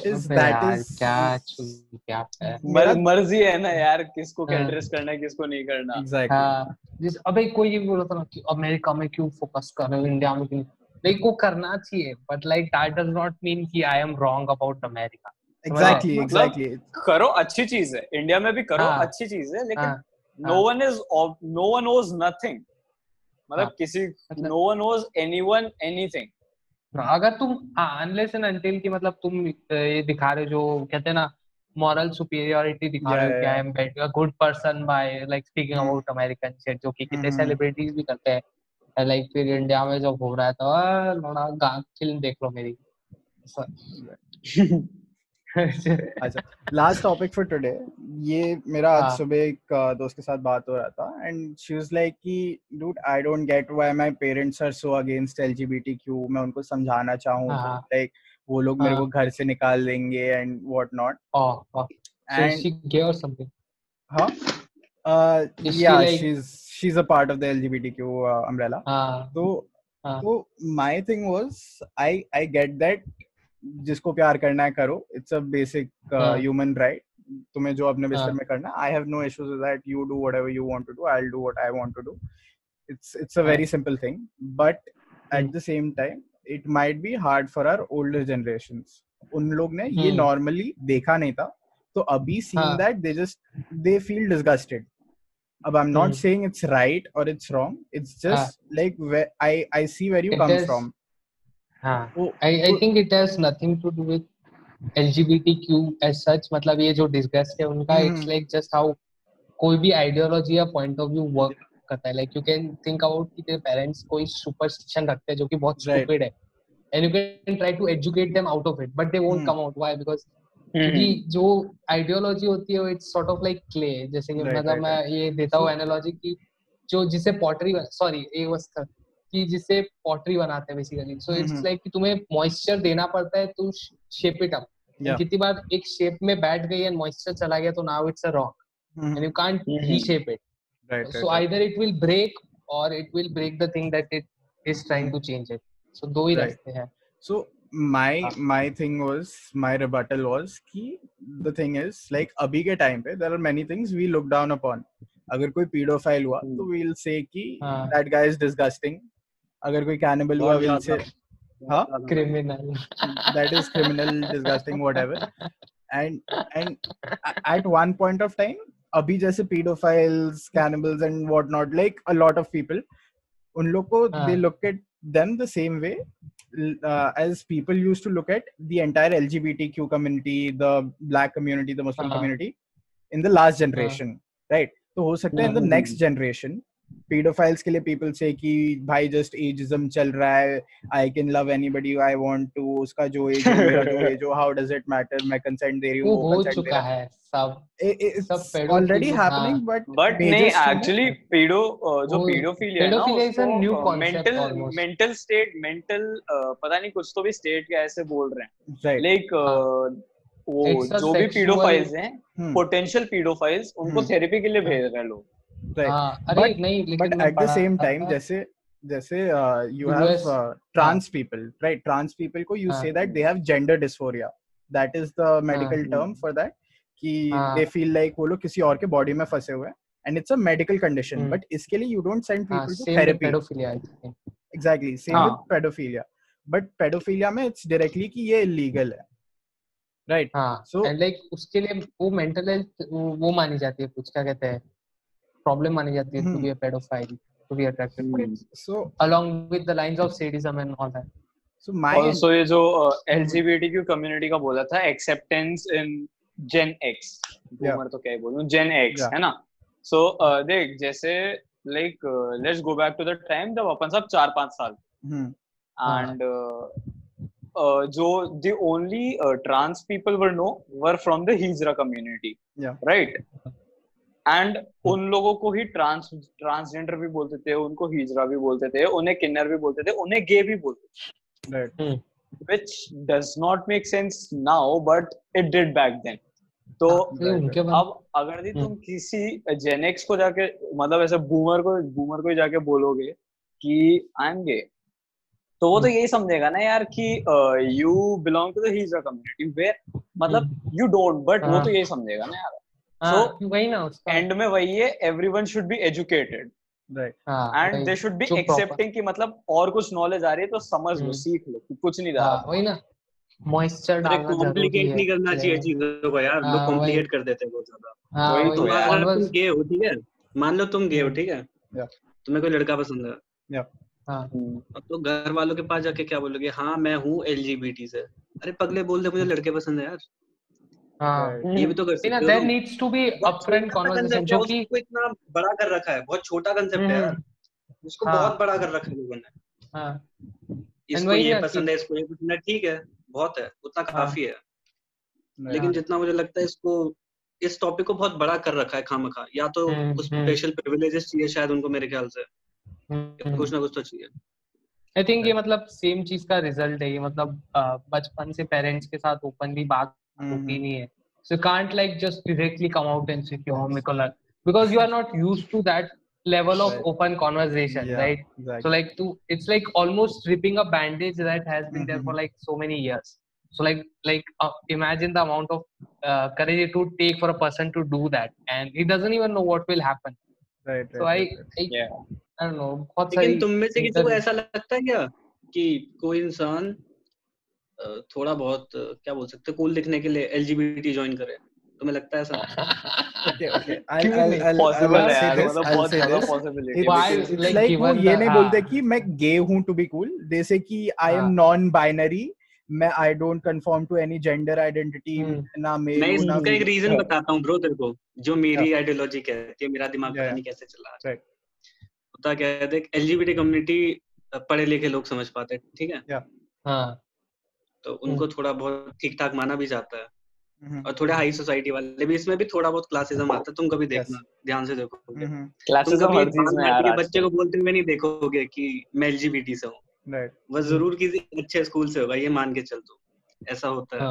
क्या है, मर्जी है ना यार, किसको एड्रेस करना है, किसको नहीं करना। एग्जैक्टली। जिस अबे कोई ये बोल रहा था ना कि अमेरिका में क्यों फोकस कर रहे हो, इंडिया में क्यों, लाइक वो करना चाहिए, but like that does not mean कि I am wrong about America. Exactly करो, अच्छी चीज है, इंडिया में भी करो, अच्छी चीज है, लेकिन नो वन नोज नथिंग, मतलब किसी no one knows anyone anything. अगर तुम अनलेस एंड अनटिल कि मतलब तुम ये दिखा रहे हो जो कहते हैं ना मॉरल सुपीरियरिटी दिखा रहे हो कि I am a good person by like speaking about American shit, जो कि कितने सेलिब्रिटीज भी करते हैं, लाइक फिर इंडिया में जब हो रहा है तो लड़ा गांव फिल्म देख लो मेरी। अच्छा, लास्ट टॉपिक फॉर टुडे। ये मेरा आज सुबह एक दोस्त के साथ बात हो रहा था एंड शी वाज लाइक कि dude I don't get why my parents are so against LGBTQ. मैं उनको समझाना चाहूँ लाइक वो लोग मेरे को घर से निकाल देंगे and what not. And she gay or something. yeah, she's a part of the LGBTQ umbrella. तो my thing was I get that जिसको प्यार करना है करो, it's a basic human right. तुम्हें जो अपने बिस्तर में करना, I have no issues with that. You do whatever you want to do, I'll do what I want to do. It's a very simple thing, but at the same time it might be hard for our older generations. उन लोग ने ये normally देखा नहीं था, तो अभी seeing that they feel disgusted. अब I'm not saying it's right or it's wrong. It's just like where I see where you come from. I think it has nothing to do with LGBTQ as such. मतलब ये जो disgust है उनका, it's like just how कोई भी ideology या point of view work करता है. Like you can think about कि तेरे parents कोई superstition रखते हैं जो कि बहुत stupid है, and you can try to educate them out of it, but they won't come out. Why? Because क्योंकि जो आइडियोलॉजी होती है वो it's sort of like clay, जैसे कि मतलब मैं ये देता हूँ एनालॉजी की जो जिसे पॉटरी कि जिसे पॉटरी बनाते हैं बेसिकली, सो इट्स लाइक कि तुम्हें मॉइस्चर देना पड़ता है टू शेप इट अप। कितनी बार एक शेप में बैठ गई एंड मॉइस्चर चला गया तो now it's a rock and you can't reshape it, so either it will break or it will break the thing that it is trying to change it. So दो ही रास्ते हैं। So my thing was, my rebuttal was कि the thing is like अभी के time पे there are many things we look down upon. अगर कोई pedophile हुआ तो we'll say कि that guy is disgusting. अगर कोई cannibal हुआ we'll say criminal, that is criminal, disgusting, whatever. And at one point of time अभी जैसे pedophiles, cannibals and whatnot, like a lot of people, उन लोग को they look at them the same way as people used to look at the entire LGBTQ community, the black community, the Muslim community in the last generation, right? तो हो सकता है in the next generation pedophiles के लिए people say कि भाई just ageism चल रहा है, I can love anybody I want to, उसका जो age हो मेरा जो age हो, how does it matter, मैं consent दे रही हूँ, वो हो चुका है सब, it's already happening, but नहीं actually जो pedophilia है ना उसको mental state, पता नहीं कुछ तो भी state के ऐसे बोल रहे हैं, like वो जो भी pedophiles हैं, potential pedophiles, उनको therapy के लिए भेज रहे हैं लोग। But at the same time जैसे you have trans people, right? Trans people को you say that they have gender dysphoria, that is the medical term for that, कि they feel like वो लोग किसी और के body में फंसे हुए हैं and it's a medical condition, but इसके लिए you don't send people to therapy. Pedophilia, I think. Exactly, same with pedophilia, but pedophilia में it's directly कि ये illegal है, right? So and like उसके लिए वो mental health वो मानी जाती है, कुछ क्या कहते हैं problem मानी जाती है to be a pedophile, to be attracted to kids, So along with the lines of sadism and all that. so my also ये जो LGBTQ community का बोला था acceptance in Gen X, boomer तो क्या ही बोलूं, Gen X है ना. So देख जैसे like let's go back to the time जब अपन सब 4-5 साल and जो the only trans people were from the Hijra community, right? And उन लोगों को ही ट्रांसजेंडर भी बोलते थे, उनको हिजरा भी बोलते थे, उन्हें किन्नर भी बोलते थे, उन्हें गे भी बोलते थे, right. which does not make sense now but it did back then. तो अब अगर भी तुम किसी Gen X को जाके मतलब ऐसे बूमर को ही जाके बोलोगे कि आई एम गे, तो वो तो यही समझेगा ना यार कि you belong to the hijra community, where मतलब यू डोंट, बट वो तो यही समझेगा ना यार. So वही ना उसका एंड में वही है, everyone should be educated, right, and they should be accepting कि मतलब और कुछ नॉलेज आ रही है तो समझ लो, सीख लो कि कुछ नहीं जा रहा. वही ना, मॉइस्चर डालना जरूरी है. कॉम्प्लिकेट नहीं करना चाहिए चीजों को यार, लोग कॉम्प्लिकेट कर देते हैं बहुत ज्यादा. वही तो यार. अगर तुम गे हो, ठीक है, मान लो तुम गे हो, ठीक है, तुम्हें कोई लड़का पसंद है, अब तो घर वालों के पास जाके क्या बोलोगे, हाँ मैं हूँ LGBT से. अरे पगले बोल दे मुझे लड़के पसंद है यार. ये भी तो कर सकते हो. there needs to be upfront conversation, जो कि उसको इतना बड़ा कर रखा है, बहुत छोटा कंसेप्ट है यार, उसको बहुत बड़ा कर रखा है लोगों ने. इसको ये पसंद है, इसको ये पसंद है, ठीक है, बहुत है, उतना काफी है. लेकिन जितना मुझे लगता है इसको, इस टॉपिक को बहुत बड़ा कर रखा है खामखा. या तो कुछ स्पेशल प्रिविलेजेस चाहिए शायद उनको, मेरे ख्याल से कुछ ना कुछ तो चाहिए. आई थिंक ये मतलब सेम चीज का रिजल्ट है ये, मतलब बचपन से पेरेंट्स के साथ ओपनली बात होती नहीं है. So you can't like just directly come out and say कि मेरे को लग, because you are not used to that level of open conversation, right? Exactly. So like it's like almost ripping a bandage that has been there for like so many years. So like imagine the amount of courage it would take for a person to do that, and he doesn't even know what will happen. Right. So I don't know. बहुत लेकिन तुम में से किसी को ऐसा लगता है क्या कि कोई इंसान थोड़ा बहुत क्या बोल सकते, कूल दिखने के लिए LGBT ज्वाइन करे? तुम्हें लगता है ऐसा? Okay. I'll say this. It's like वो ये नहीं बोलते कि मैं gay हूँ to be cool. They say कि I am non-binary. I don't conform to any gender identity. ना मेल. मैं इसका एक रीजन बताता हूँ ब्रो तेरे को, जो मेरी आइडियोलॉजी कहती है, मेरा दिमाग पता नहीं कैसे चला. होता क्या है, देख LGBT कम्युनिटी पढ़े लिखे लोग समझ पाते हैं, ठीक है, तो उनको थोड़ा बहुत ठीक ठाक माना भी जाता है. और थोड़े हाई सोसाइटी वाले भी, इसमें भी थोड़ा बहुत क्लासिज्म आता है. तुम कभी देखना, ध्यान से देखोगे, क्लासिज्म हर चीज में यार. बच्चे को बोलते हुए नहीं देखोगे कि मैं LGBT से हूँ. वो जरूर किसी अच्छे स्कूल से होगा, ये मान के चल. तो ऐसा होता है.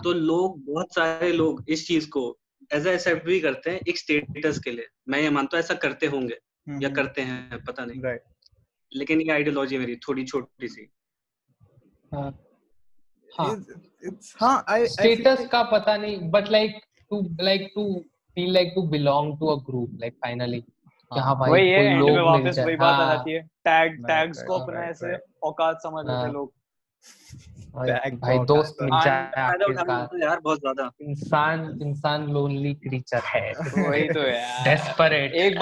तो लोग, बहुत सारे लोग इस चीज को ऐसा एक्सेप्ट भी करते हैं एक स्टेटस के लिए. मैं ये मानता हूँ ऐसा करते होंगे या करते हैं, पता नहीं, लेकिन ये आइडियोलॉजी मेरी थोड़ी छोटी सी. स्टेटस का पता नहीं, but like to feel like to belong to a group, like finally हाँ भाई वही है. लोग में वापस वही बात आ जाती है, टैग्स को अपना ऐसे औकात समझ लेते लोग. भाई दोस्त मिल जाए यार, बहुत ज्यादा. इंसान लोनली क्रीचर है. वही तो यार, डेस्परेट. एक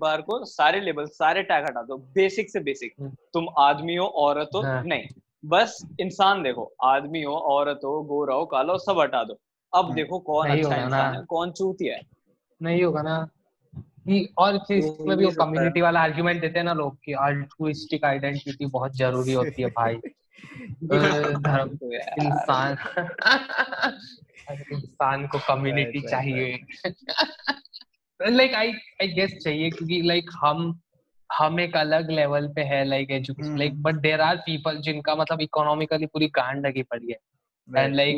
बार को सारे लेबल, सारे टैग हटा दो, बेसिक से बेसिक. तुम आदमी हो, औरत हो, नहीं, बस इंसान देखो, आदमी हो, औरत हो, गोरा हो, काला हो, सब हटा दो. अब देखो कौन अच्छा इंसान है, कौन चूतिया है. नहीं होगा ना. और इसमें भी वो कम्युनिटी वाला आर्गुमेंट देते हैं ना लोग कि अल्ट्रुइस्टिक आइडेंटिटी बहुत जरूरी होती है भाई. धर्म, इंसान को कम्युनिटी चाहिए. लाइक आई गेस चाहिए, क्योंकि लाइक हम एक अलग लेवल पे है, like education, like but there are people जिनका मतलब इकोनॉमिकली पूरी गांड लगी पड़ी है, एंड लाइक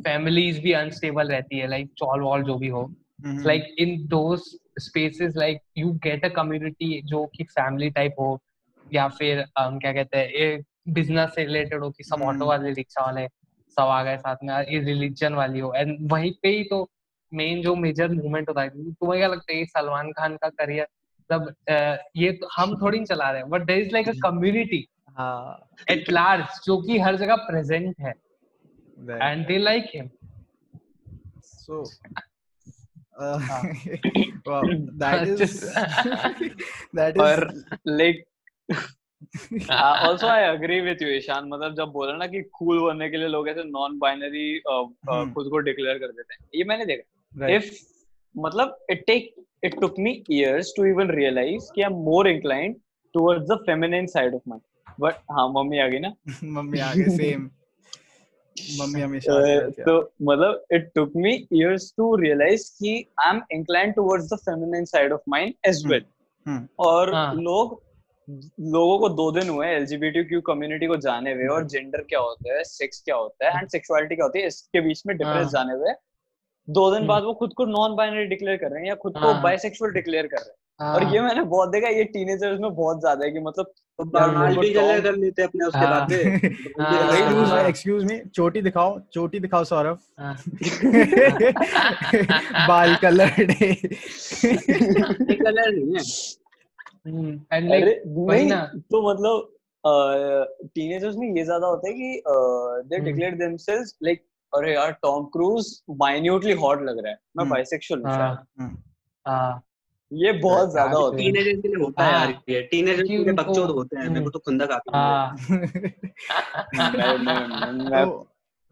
फैमिलीज भी अनस्टेबल रहती है, लाइक चॉल वॉल जो भी हो. Like in those spaces like you get a community जो कि फैमिली टाइप हो, या फिर क्या कहते हैं बिजनेस से रिलेटेड हो, कि सब ऑटो वाले, रिक्शा वाले सब आ गए साथ में, ये रिलीजन वाली हो, एंड वहीं पे ही तो मेन जो मेजर मूवमेंट होता है. तुम्हें क्या लगता है सलमान खान का करियर, मतलब ये तो हम थोड़ी चला रहे हैं, but there is like a community at large जो कि हर जगह प्रेजेंट है, and they like him. So Wow, that is Just- that और is like also I agree with you Ishaan, मतलब जब बोला ना कि cool बनने के लिए लोग ऐसे नॉन बाइनरी खुद को डिक्लेयर कर देते हैं, ये मैंने देखा. right. If मतलब it took me years to even realize कि I'm more inclined towards the feminine side of mine. But हाँ मम्मी आ गई ना. मम्मी आगे सेम मम्मी हमेशा आती रहती है. तो मतलब it took me years to realize कि I'm inclined towards the feminine side of mine as well. और हाँ. लोगों को 2 दिन हुए LGBTQ कम्युनिटी को जाने हुए और जेंडर क्या होता है, सेक्स क्या होता है एंड सेक्सुअलिटी क्या होती है, इसके बीच में डिफरेंस हाँ. जाने हुए 2 दिन बाद वो खुद को नॉन बाइनरी डिक्लेयर कर रहे हैं या खुद को हाँ. बाइसेक्सुअल डिक्लेयर कर रहे हैं. और ये मैंने बहुत देखा, ये टीनेजर्स में बहुत ज्यादा है कि मतलब तो बाल भी कलर कर लेते हैं अपने उसके हाँ. बाद Excuse me, चोटी दिखाओ सौरभ. हाँ. बाल कलर डे. कलर नहीं है. And अरे like वही नहीं ना. तो मतलब टीनेजर्स में ये ज्यादा होता है कि दे डिक्लेयर देमसेल्व्स लाइक अरे यार टॉम क्रूज माइन्यूटली हॉट लग रहा है, मैं बाइसेक्सुअल हूं शायद. हाँ. ये बहुत ज्यादा होता है. टीनेजर्स के लिए होता है यार, ये टीनेजर्स क्योंकि के उनको- बकचोद होते हैं. मेरे को तो खुंदक आती है. हाँ.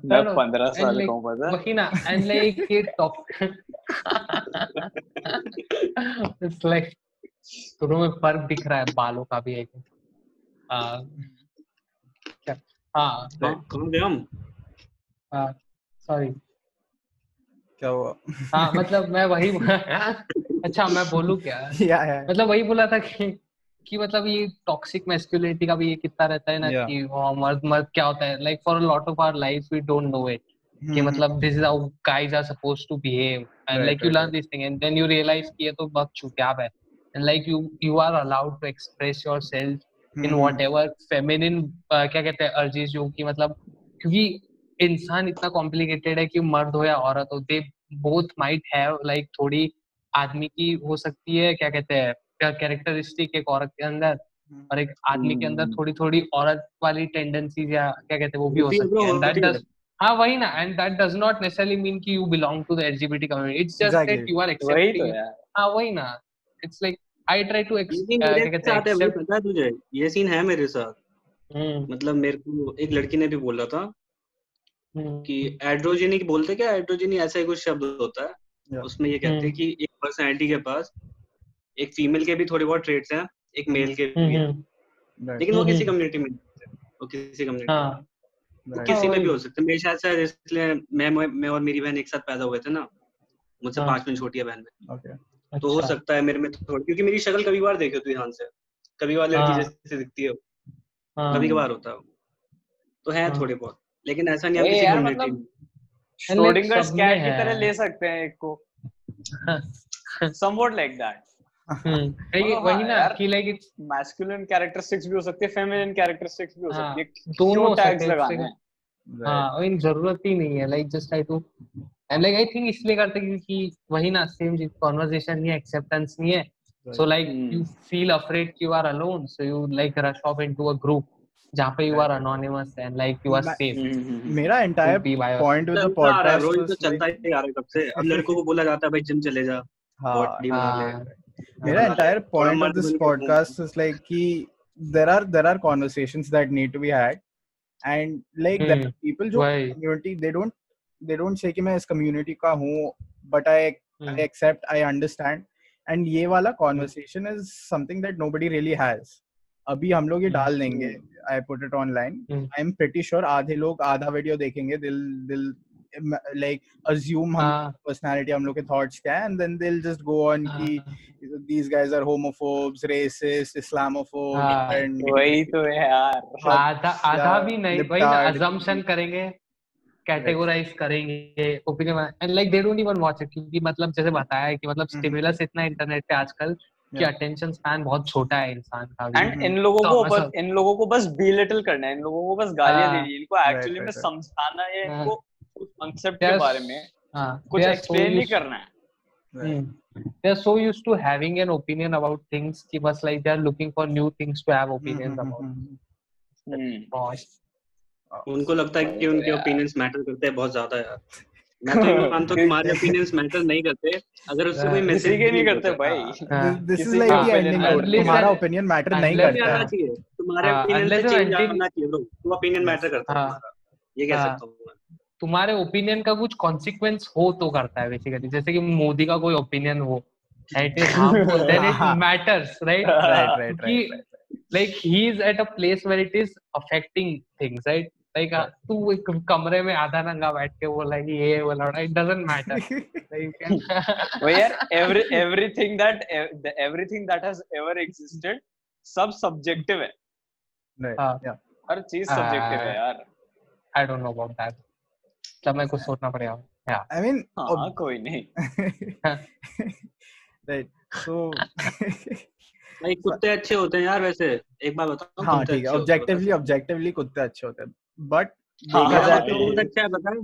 मैं 15 And साल like, का हूँ पता है. वही ना. And like ये टॉप it's like दोनों में फर्क दिख रहा है, बालों का भी एक. हाँ. कौन गया हम? सॉरी. क्या हुआ? हाँ मतलब मैं वही अच्छा मैं बोलूं क्या? मतलब वही बोला था कि मतलब ये टॉक्सिक मैस्कुलिनिटी का भी ये कितना रहता है ना कि मर्द क्या होता है. Like for a lot of our life we don't know it कि मतलब this is how guys are supposed to behave and like you learn this thing and then you realise कि ये तो बहुत चुतियाब है and like you are allowed to express yourself in whatever feminine क्या कहते हैं अर्जीज जो कि मतलब क्योंकि इंसान इतना कॉम्प्लिकेटेड है कि मर्द हो या औरत हो, they both might have like थोड़ी आदमी की हो सकती है क्या कहते हैं कैरेक्टरिस्टिक एक औरत के अंदर और एक आदमी के अंदर थोड़ी थोड़ी औरत वाली टेंडेंसीज या क्या कहते हैं वो भी हो सकती है. एंड दैट डज हाँ वही ना. And that does not necessarily mean कि you belong to the LGBT community. It's just that you are accepting. हाँ वही ना. It's like I try to क्या कहते हैं एक्सेप्ट. पता है तुझे ये सीन है मेरे साथ. मतलब मेरे को एक लड़की ने भी बोला था कि एड्रोजिनी बोलते क्या, एड्रोजिनी ऐसा ही कुछ शब्द होता है. उसमें ये कहते हैं कि एक पर्सनैलिटी के पास एक फीमेल के भी थोड़े बहुत ट्रेट्स हैं, एक मेल के भी हैं, लेकिन वो किसी कम्युनिटी में वो किसी कम्युनिटी किसी में भी हो सकते हैं. मेरे साथ शायद इसलिए मैं और मेरी बहन एक साथ पैदा हुए थे ना, मुझसे 5 मिनट छोटी है बहन में. तो हो सकता है मेरे में थोड़ी, क्योंकि मेरी शक्ल कभी बार देखे तू ध्यान से, कभी बार लड़की जैसे दिखती है, कभी कभार होता है तो है थोड़े बहुत, लेकिन ऐसा नहीं है किसी कम्युनिटी में. श्रोडिंगर्स कैट की तरह ले सकते हैं एक को, somewhat like that. वही ना कि लाइक इट्स मैस्कुलिन कैरेक्टरिस्टिक्स भी हो सकती है, फेमिनिन कैरेक्टरिस्टिक्स भी हो सकती है. दोनों टैग्स लगाने हैं. हाँ इन जरूरत ही नहीं है. Like just try to and like I think इसलिए करते क्योंकि वही ना सेम कन्वर्सेशन नहीं है, एक्सेप्टेंस नहीं है. So like you feel afraid कि you are alone, so you like rush off into a group जहाँ पे you are anonymous and like you are safe. मेरा entire point with the podcast चलता ही आ रहा है कब से. अब लड़कों को बोला जाता है भाई जिम चले जा, बॉडी बना ले. मेरा entire point of this podcast is like कि there are conversations that need to be had and like there are people जो community they don't say कि मैं इस community का हूँ but I accept, I understand and ये वाला conversation is something that nobody really has. अभी हम लोग ये डाल देंगे, I put it online. I'm pretty sure आधे लोग आधा वीडियो देखेंगे, they'll like assume हम personality हम लोग के thoughts क्या है and then they'll just go on कि these guys are homophobes, racist, Islamophobes and वही तो है यार. आधा भी नहीं, वही ना assumption करेंगे, categorize करेंगे opinion and like they don't even watch it क्योंकि मतलब जैसे बताया है कि मतलब stimulus इतना इंटरनेट पे आजकल कि attention span बहुत छोटा है इंसान का. एंड इन लोगों को बस belittle करना है, इन लोगों को बस गालियां देनी है, इनको एक्चुअली में समझाना है, इनको उस कांसेप्ट के बारे में कुछ एक्सप्लेन नहीं करना है. They are so used to having an opinion about things कि बस like they are looking for new things to have opinions about. उनको लगता है कि उनके opinions matter करते हैं बहुत ज्यादा यार. मैं तो ये मानता हूँ तुम्हारे ओपिनियंस मैटर नहीं करते अगर उससे कोई किसी मैसेज के नहीं करते भाई, दिस इज किसी लाइक का the opinion ending matter note, नहीं तुम्हारा Unless ओपिनियन मैटर नहीं unless नहीं करता आना है. चाहिए तुम्हारे ओपिनियन से unless and चेंज until आना चाहिए ब्रो, तो ओपिनियन Yes. मैटर करता है हाँ तुम्हारा, ये कह हाँ सकता हूँ मैं. तुम्हारे ओपिनियन का कुछ कॉन्सिक्वेंस हो तो करता है बेसिकली, जैसे कि मोदी का कोई ओपिनियन हो it is harmful then it matters right, Right. क्योंकि like he is at a place where it is affecting things right, like तू एक कमरे में आधा नंगा बैठ के बोला कि ये बोला, it doesn't matter like वो यार everything that has ever existed सब subjective है, Right. हाँ Yeah. हर चीज subjective है यार. I don't know about that, तब मेरे को सोचना पड़ेगा. Yeah. I mean, हाँ कोई नहीं. right. So भाई कुत्ते अच्छे होते हैं यार वैसे, एक बात बताओ. हाँ कुत्ते ठीक है, अच्छे होते हैं ऑब्जेक्टिवली कुत्ते अच्छे होते हैं, बट हाँ, देखा मेरा जाए कुत्ता तो बहुत अच्छा है पता है,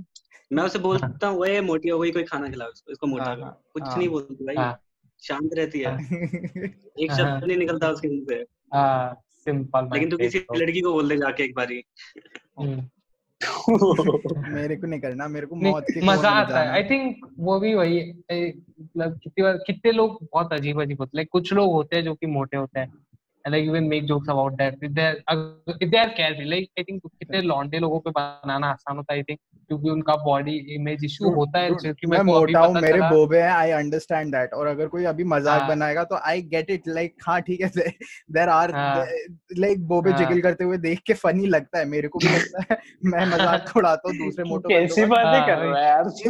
मैं उसे बोलता हूँ ये मोटी हो गई कोई खाना खिलाओ इसको मोटा हाँ, करो, हाँ, कुछ हाँ. नहीं बोलती भाई, हाँ शांत रहती है, एक हाँ शब्द नहीं निकलता उसके मुंह से. सिंपल लेकिन तू किसी लड़की को बोल दे जाके एक बारी, मेरे को नहीं करना, मेरे को नहीं, मौत के मजा कुआं में आता है. जाना. आई थिंक वो भी वही मतलब कितने लोग बहुत अजीब अजीब होते हैं, कुछ लोग होते हैं जो कि मोटे होते हैं like even make jokes about that if they are carefree, like I think कितने लौंडे लोगों पे बनाना आसान होता है आई थिंक, क्योंकि उनका बॉडी इमेज इशू होता है जो कि मैं मेरे को अभी मोटा हूँ, पता मेरे चला. बोबे हैं, आई अंडरस्टैंड दैट, और अगर कोई अभी मजाक हाँ. बनाएगा तो आई गेट इट, लाइक हाँ ठीक है, देयर आर हाँ. लाइक बोबे हाँ. जिगल करते हुए देख के फनी लगता है, मेरे को भी लगता है. मैं मजाक उड़ाता हूँ दूसरे मोटो कैसी बंदों का. बातें कर रहा है यार तू?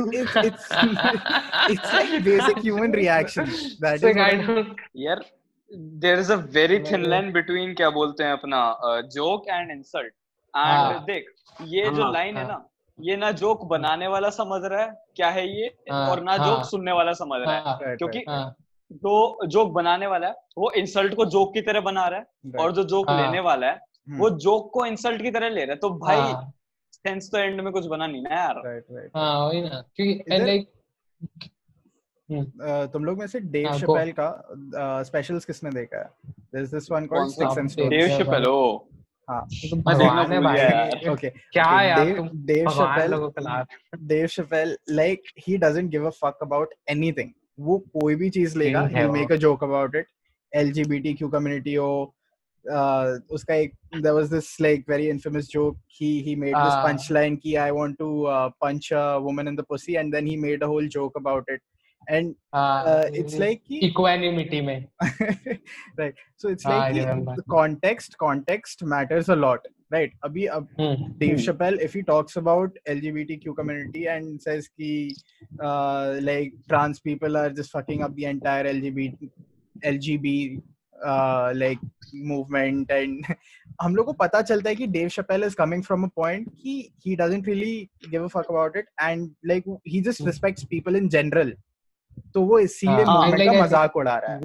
It's like basic human reaction. That So is what I I'm- don't यार there is a very thin line between क्या बोलते हैं अपना joke and insult. हाँ. And देख ये जो हाँ. लाइन है हाँ. ना, ये ना जोक बनाने वाला समझ रहा है क्या है ये, हाँ. और ना हाँ. जोक सुनने वाला समझ रहा है. हाँ. right, क्योंकि right, हाँ. जो जोक बनाने वाला है वो इंसल्ट को जोक की तरह बना रहा है, right. और जो जोक हाँ. लेने वाला है वो जोक को इंसल्ट की तरह ले रहा है, तो भाई हाँ. सेंस तो एंड में कुछ बना नहीं ना यार. right. हाँ वही ना, क्योंकि इधर- लाइक तुम लोग में से डेव हाँ, शपेल का स्पेशल्स किसने देखा है? There's this one कौन called सा? Sticks and Dave Stones. Dave Chappelle oh हाँ. तो भगवान है भूल भाई. गया यार. Okay. क्या Okay, यार तुम Dave भगवान Chappelle, लोगों के लात. Dave Chappelle, like he doesn't give a fuck about anything. वो कोई भी चीज लेगा, King है he'll वो. make a joke about it. LGBTQ community हो, उसका एक there was this like very infamous joke. He made this punchline कि I want to punch a woman in the pussy, and then he made a whole joke about it. And it's like कि equanimity में. right, so it's I like remember. the context matters a lot, right? Abhi Dave Chappelle, if he talks about LGBTQ community and says कि like trans people are just fucking up the entire LGB like movement, and हम लोग को पता चलता है कि Dave Chappelle is coming from a point कि he doesn't really give a fuck about it, and like he just respects people in general. तो वो इसीलिए मूवमेंट का मजाक उड़ा रहा है.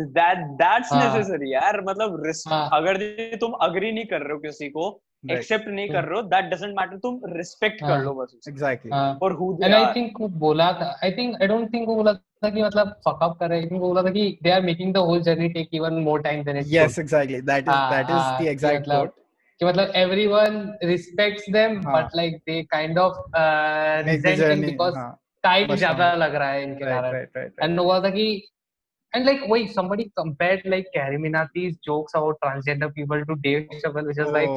That's necessary यार, मतलब अगर तुम अग्री नहीं कर रहे हो किसी को, एक्सेप्ट नहीं कर रहे हो, that doesn't matter, तुम रिस्पेक्ट कर लो बस. Exactly. और who they and are. I think वो बोला था, I don't think वो बोला था कि मतलब fuck up कर रहे हैं, वो बोला था कि they are making the whole journey take even more time than it should. Yes, exactly. That is the exact quote. कि मतलब everyone respects them, but like they kind of resent him because time ज्यादा लग रहा है इनके कारण. And वो था कि and like wait, somebody compared like Carrie Minati's jokes about transgender people to Dave Chappelle, which is like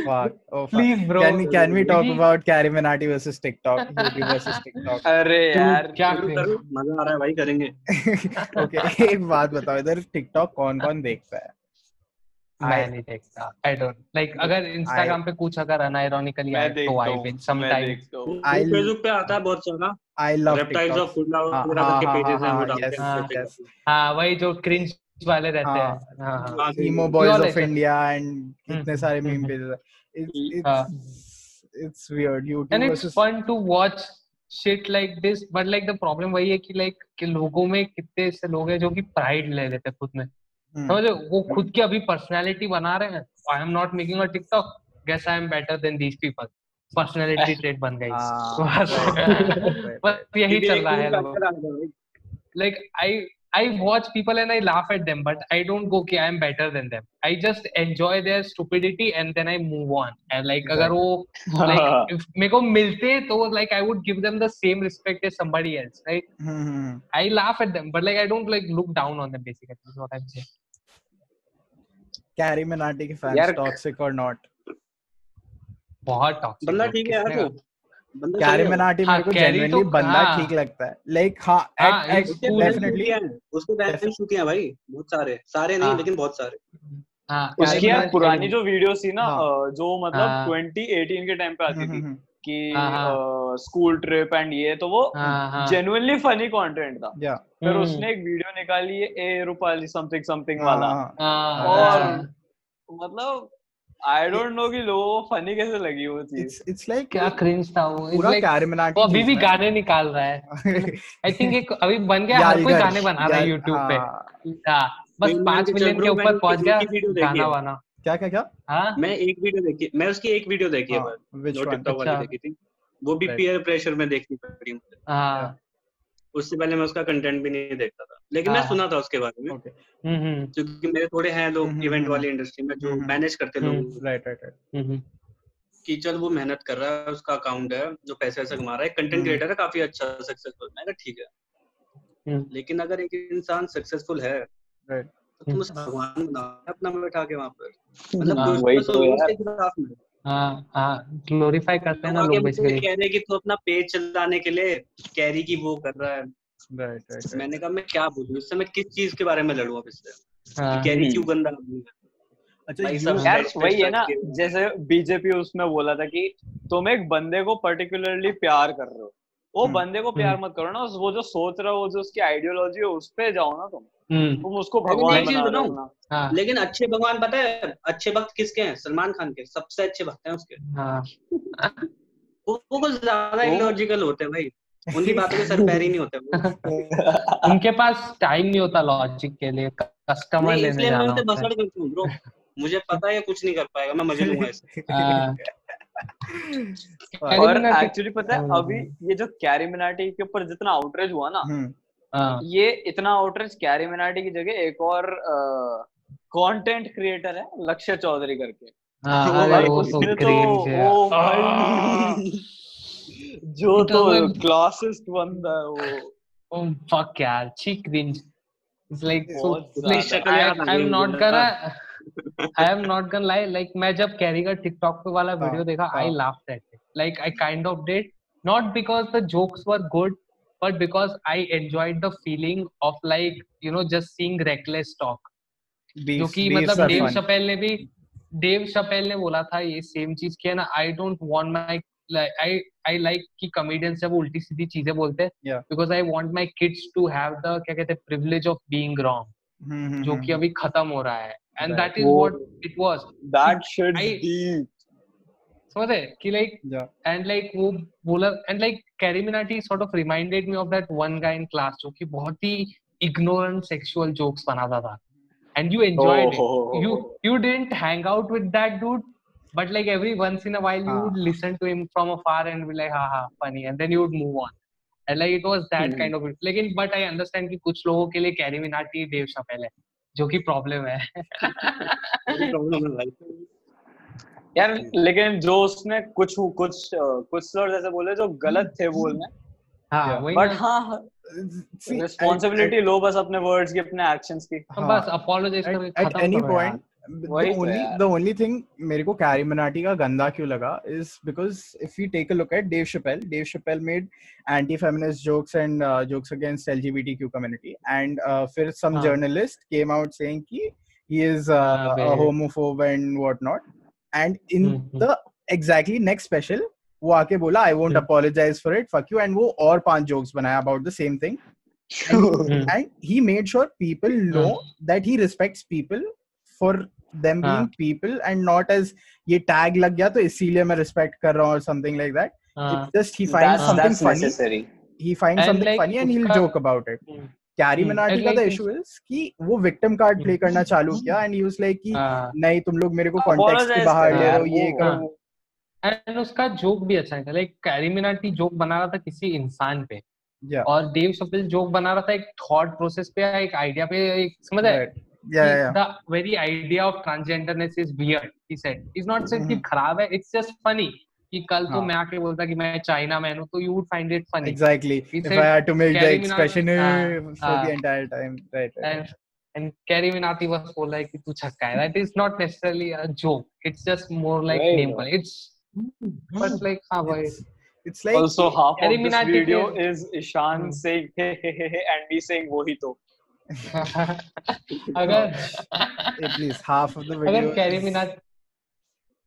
fuck. Please bro, can we talk about Carrie Minati versus TikTok, YouTube versus TikTok? अरे यार क्या करो, मजा आ रहा है भाई, करेंगे. Okay, एक बात बताओ, इधर TikTok कौन देखता है? मैं नहीं देखता. I don't like, अगर Instagram पे कुछ अगर unironically आए तो I will sometimes. Facebook पे आता है बहुत सारा. I love Reptiles TikTok. of Food वगैरह करके पेजेस हैं, वो डालते हैं. हाँ वही जो cringe वाले रहते हैं. हाँ Emo Boys of India and कितने सारे meme pages. It's weird. YouTube and it's fun to watch shit like this, but like the problem वही है कि like कि लोगों में कितने ऐसे लोग हैं जो कि pride ले लेते हैं खुद में. समझे, वो खुद की अभी पर्सनालिटी बना रहे हैं. I am not making a TikTok, guess I am better than these people. Personality trait बन गई. बस यही चल रहा है. Like I watch people and I laugh at them, but I don't go कि I am better than them. I just enjoy their stupidity and then I move on. And like Exactly. अगर वो like if मेरे को मिलते तो like I would give them the same respect as somebody else, right? I laugh at them, but like I don't like look down on them. Basically, is what I'm saying. Carrie Minati के fans toxic or not? बहुत toxic. बंदा ठीक है यार वो. Carrie Minati मेरे को genuinely बंदा ठीक लगता है. Like definitely. उसके fans शुकी हैं भाई बहुत सारे नहीं लेकिन बहुत सारे. उसकी यार पुरानी जो वीडियोस थी ना जो मतलब 2018 के टाइम पे आती थी कि स्कूल ट्रिप एंड ये तो वो जेन्युइनली फनी कंटेंट था. फिर उसने एक वीडियो निकाली है ए रूपाली समथिंग समथिंग वाला और मतलब I don't know कि लोगों को फनी कैसे लगी वो चीज. It's like क्या cringe था वो. पूरा Carrie Minati. वो अभी भी गाने निकाल रहा है. I think एक अभी बन गया हर कोई गाने बना रहा है YouTube पे. हाँ बस 5 मिलियन के ऊपर पहुंच गया गाना बना. क्या? हाँ मैं उसकी एक वीडियो देखी है बस जो टिकटॉक वाली देखी थी. वो भी पीयर प्रेशर में देखनी पड़ी मुझे. हाँ उससे पहले मैं उसका कंटेंट भी नहीं देखता था लेकिन मैं सुना था उसके बारे में क्योंकि मेरे थोड़े हैं लोग इवेंट वाली इंडस्ट्री में जो मैनेज करते लोग. राइट कि चल वो मेहनत कर रहा है उसका अकाउंट है जो पैसे कमा रहा है कंटेंट क्रिएटर है काफी अच्छा सक्सेसफुल. मैं कहा ठीक है लेकिन अगर एक इंसान सक्सेसफुल है तो तुम उसे भगवान बना अपना बैठा के वहां पर मतलब वही तो उसके खिलाफ में ग्लोरीफाई करते हैं ना लोग बेसिकली. कह रहे हैं कि तू अपना पेज चलाने के लिए कैरी की वो कर रहा है. राइट मैंने कहा मैं क्या बोलूं इससे. मैं किस चीज के बारे में लड़ूं अब इससे. कैरी क्यों गंदा आदमी है. अच्छा यार वही है ना जैसे बीजेपी उसमें बोला था कि तुम एक बंदे को पर्टिकुलरली प्यार कर रहे हो वो बंदे को प्यार मत करो ना. वो जो सोच रहा है वो जो उसकी आइडियोलॉजी है उस पे जाओ ना तुम उसको भगवान बना रहे हो ना. लेकिन अच्छे भगवान पता है अच्छे भक्त किसके हैं. सलमान खान के सबसे अच्छे भक्त हैं उसके. वो कुछ ज्यादा इलॉजिकल होते हैं भाई. उनकी बातों के सर पैर ही नहीं होते. उनके पास टाइम नहीं होता लॉजिक के लिए. कस्टमर लेने जाना होता है. बसड़ करता हूं ब्रो. मुझे पता है कुछ नहीं कर पाएगा. मैं मजे लूंगा इससे. और एक्चुअली पता है अभी ये जो कैरी मिनाटी के ऊपर जितना आउटरीच हुआ ना ये इतना आउटरीच कैरी मिनाटी की जगह एक और कंटेंट क्रिएटर है लक्ष्य चौधरी करके. वो तो क्रिंज है. जो तो क्लासिस्ट बंदा है वो. फक यार ची cringe. It's like I am not gonna lie. Like मैं जब कैरी का टिकटॉक पे वाला वीडियो देखा I laughed at it. Like I kind of did not because the jokes were good but because I enjoyed the feeling of like just seeing reckless talk. जो कि मतलब Dave Chappelle ने बोला था ये सेम चीज की है ना. I don't want my I like कि comedians जब उल्टी सीधी चीजें बोलते हैं because I want my kids to have the क्या कहते हैं privilege of being wrong जो कि अभी खत्म हो रहा है. And that is what it was. That should be. समझे कि like and like वो बोला and like Carrie Minati sort of reminded me of that one guy in class जो कि बहुत ही ignorant sexual jokes बनाता था. And you enjoyed it. You didn't hang out with that dude, but like every once in a while you would listen to him from afar and be like ha funny and then you would move on. And like it was that kind of it. लेकिन but I understand कि कुछ लोगों के लिए Carrie Minati Dave Chappelle है जो कि problem है. यार लेकिन जो उसने कुछ वर्ड ऐसे बोले जो गलत थे बोलने. बट रिस्पांसिबिलिटी लो बस अपने वर्ड्स की अपने एक्शंस की. बस अपोलोजाइज करके खत्म करो. At any point the only thing मेरे को कैरी मिनाटी का गंदा क्यों लगा is because if you take a look at Dave Chappelle made anti-feminist jokes and jokes against LGBTQ community and फिर some journalist came out saying कि he is a homophobe and whatnot and in the exactly next special वो आके बोला I won't apologize for it fuck you and वो और 5 jokes बनाया about the same thing and he made sure people know that he respects people for them being people and not as ये tag लग गया तो इसीलिए मैं respect कर रहा हूँ or something like that. It's just he finds something funny. Necessary. He finds something like, funny and he'll joke about it. Carrie Minati का the issue is कि वो victim card play करना चालू किया and he was like कि नहीं तुम लोग मेरे को context के बाहर ले रहे हो ये करो. And उसका joke भी अच्छा था. Like Carrie Minati joke बना रहा था किसी इंसान पे Yeah. और डेव शफिल जोक बना रहा था एक थॉट प्रोसेस पे, एक आइडिया पे, एक समझ है Right. Yeah. the very idea of transgenderness is weird, he said. It's not said कि Mhm. खराब है, it's just funny कि कल तो हाँ. मैं आके बोलता कि मैं चाइना मैन हूँ, तो you would find it funny. Exactly. He If said I had to make the Carrie expression Minati, for the entire time, right. and Carrie Minati was बोल रहा है कि तू छक्का है. That is not necessarily a joke. It's just more like Right. name calling. It's but like हाँ भाई. It's like Also, half Carrie of this Minati video के- is Ishan saying hey and me saying wohi to. अगर at least half of the video. अगर Carrie Minati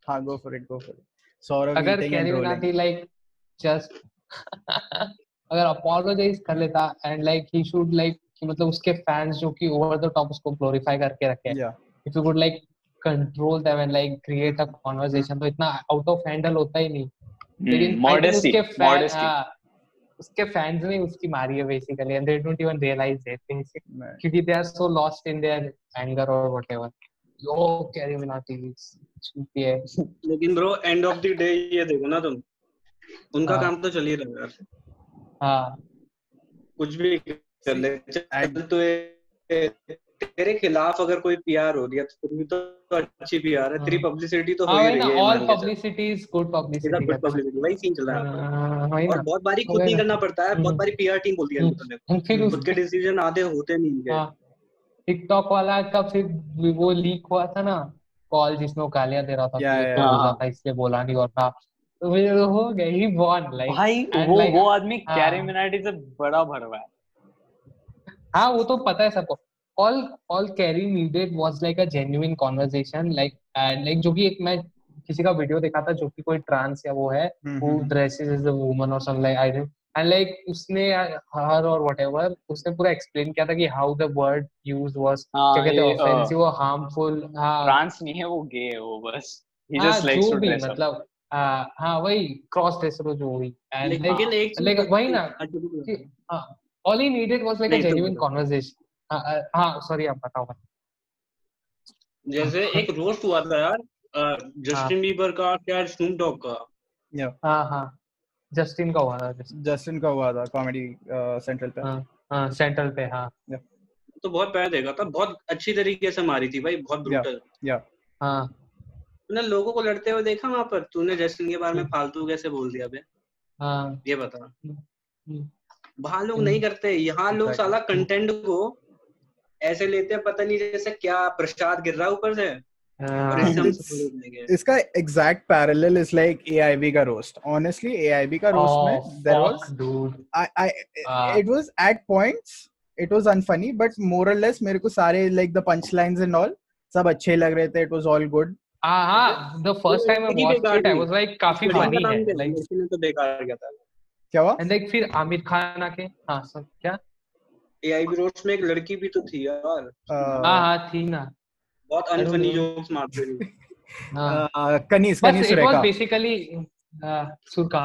हाँ, go for it. Saurav अगर eating Carrie and rolling. Minati like just अगर apologize कर लेता and like he should like कि मतलब उसके fans जो कि over the top उसको glorify करके रखे हैं, Yeah. if you could like control them and like create a conversation, तो इतना out of handle होता ही नहीं. लेकिन I think Modesty. उसके fans ने उसकी मारी है basically, and they don't even realize it basically, क्योंकि they are so lost in their anger or whatever. Yo, Carrie Minati छुपी है. लेकिन bro end of the day ये देखो ना तुम, उनका काम तो चल ही रहा है यार. हाँ. कुछ भी कर ले, चल तो तेरे खिलाफ अगर कोई पीआर हो रही है तो अच्छी पीआर है, तेरी पब्लिसिटी तो हो ही रही है. All publicity is good publicity. Good publicity, वही सीन चल रहा है. और बहुत बारी खुद नहीं करना पड़ता है, बहुत बारी पीआर टीम बोलती है, खुद के डिसीजन आधे होते नहीं है. टिकटॉक वाला का फिर वो लीक हुआ था ना कॉल, जिसमें वो गालियां दे रहा था कि तो बोला था इसलिए बोला नहीं, और था तो फिर हो गया ही वॉन लाइक भाई वो आदमी कैरी मिनाटी से बड़ा भरवा है. हाँ वो तो पता है सबको. all Carrie needed was like a genuine conversation, like and like जो कि एक मैं किसी का वीडियो देखा था जो कि कोई ट्रांस या वो है who dresses as a woman or something like I don't, and like उसने her or whatever उसने पूरा explain किया था कि how the word used was क्या कहते हैं offensive or harmful. हाँ ट्रांस नहीं है वो, गे है वो बस. he just likes to dress up. मतलब हाँ वही क्रॉस ड्रेसर जो हुई. लेकिन एक चीज वही ना, all he needed was like a genuine conversation. हाँ सॉरी आप बताओ. जैसे एक रोस्ट हुआ था यार जस्टिन बीबर का, क्या स्नूप डॉग का. हाँ जस्टिन का हुआ था कॉमेडी सेंट्रल पे. हाँ सेंट्रल पे. हाँ तो बहुत पहले देखा था, बहुत अच्छी तरीके से मारी थी भाई, बहुत ब्रूटल. हाँ तूने लोगों को लड़ते हुए देखा वहां पर? तूने जस्टिन के बारे में फालतू कैसे बोल दिया बे? हाँ ये बता. वहां लोग नहीं करते, यहाँ लोग साला कंटेंट को ऐसे लेते हैं, पता नहीं जैसे क्या प्रसाद गिर रहा है ऊपर से. इसका exact parallel is like AIB का roast. Honestly, AIB का roast में there was it was at points it was unfunny, but more or less मेरे को सारे like the punchlines and all सब अच्छे लग रहे थे. It was all good. हाँ the first time I watched it I was like काफी funny है. Like तो बेकार गया था. क्या हुआ? And like फिर आमिर खान आके हाँ सब क्या AIB रोस्ट में एक लड़की भी तो थी यार. हाँ थी ना, बहुत अनफनी जोक्स मारते थे. Kaneez it was basically सुरका.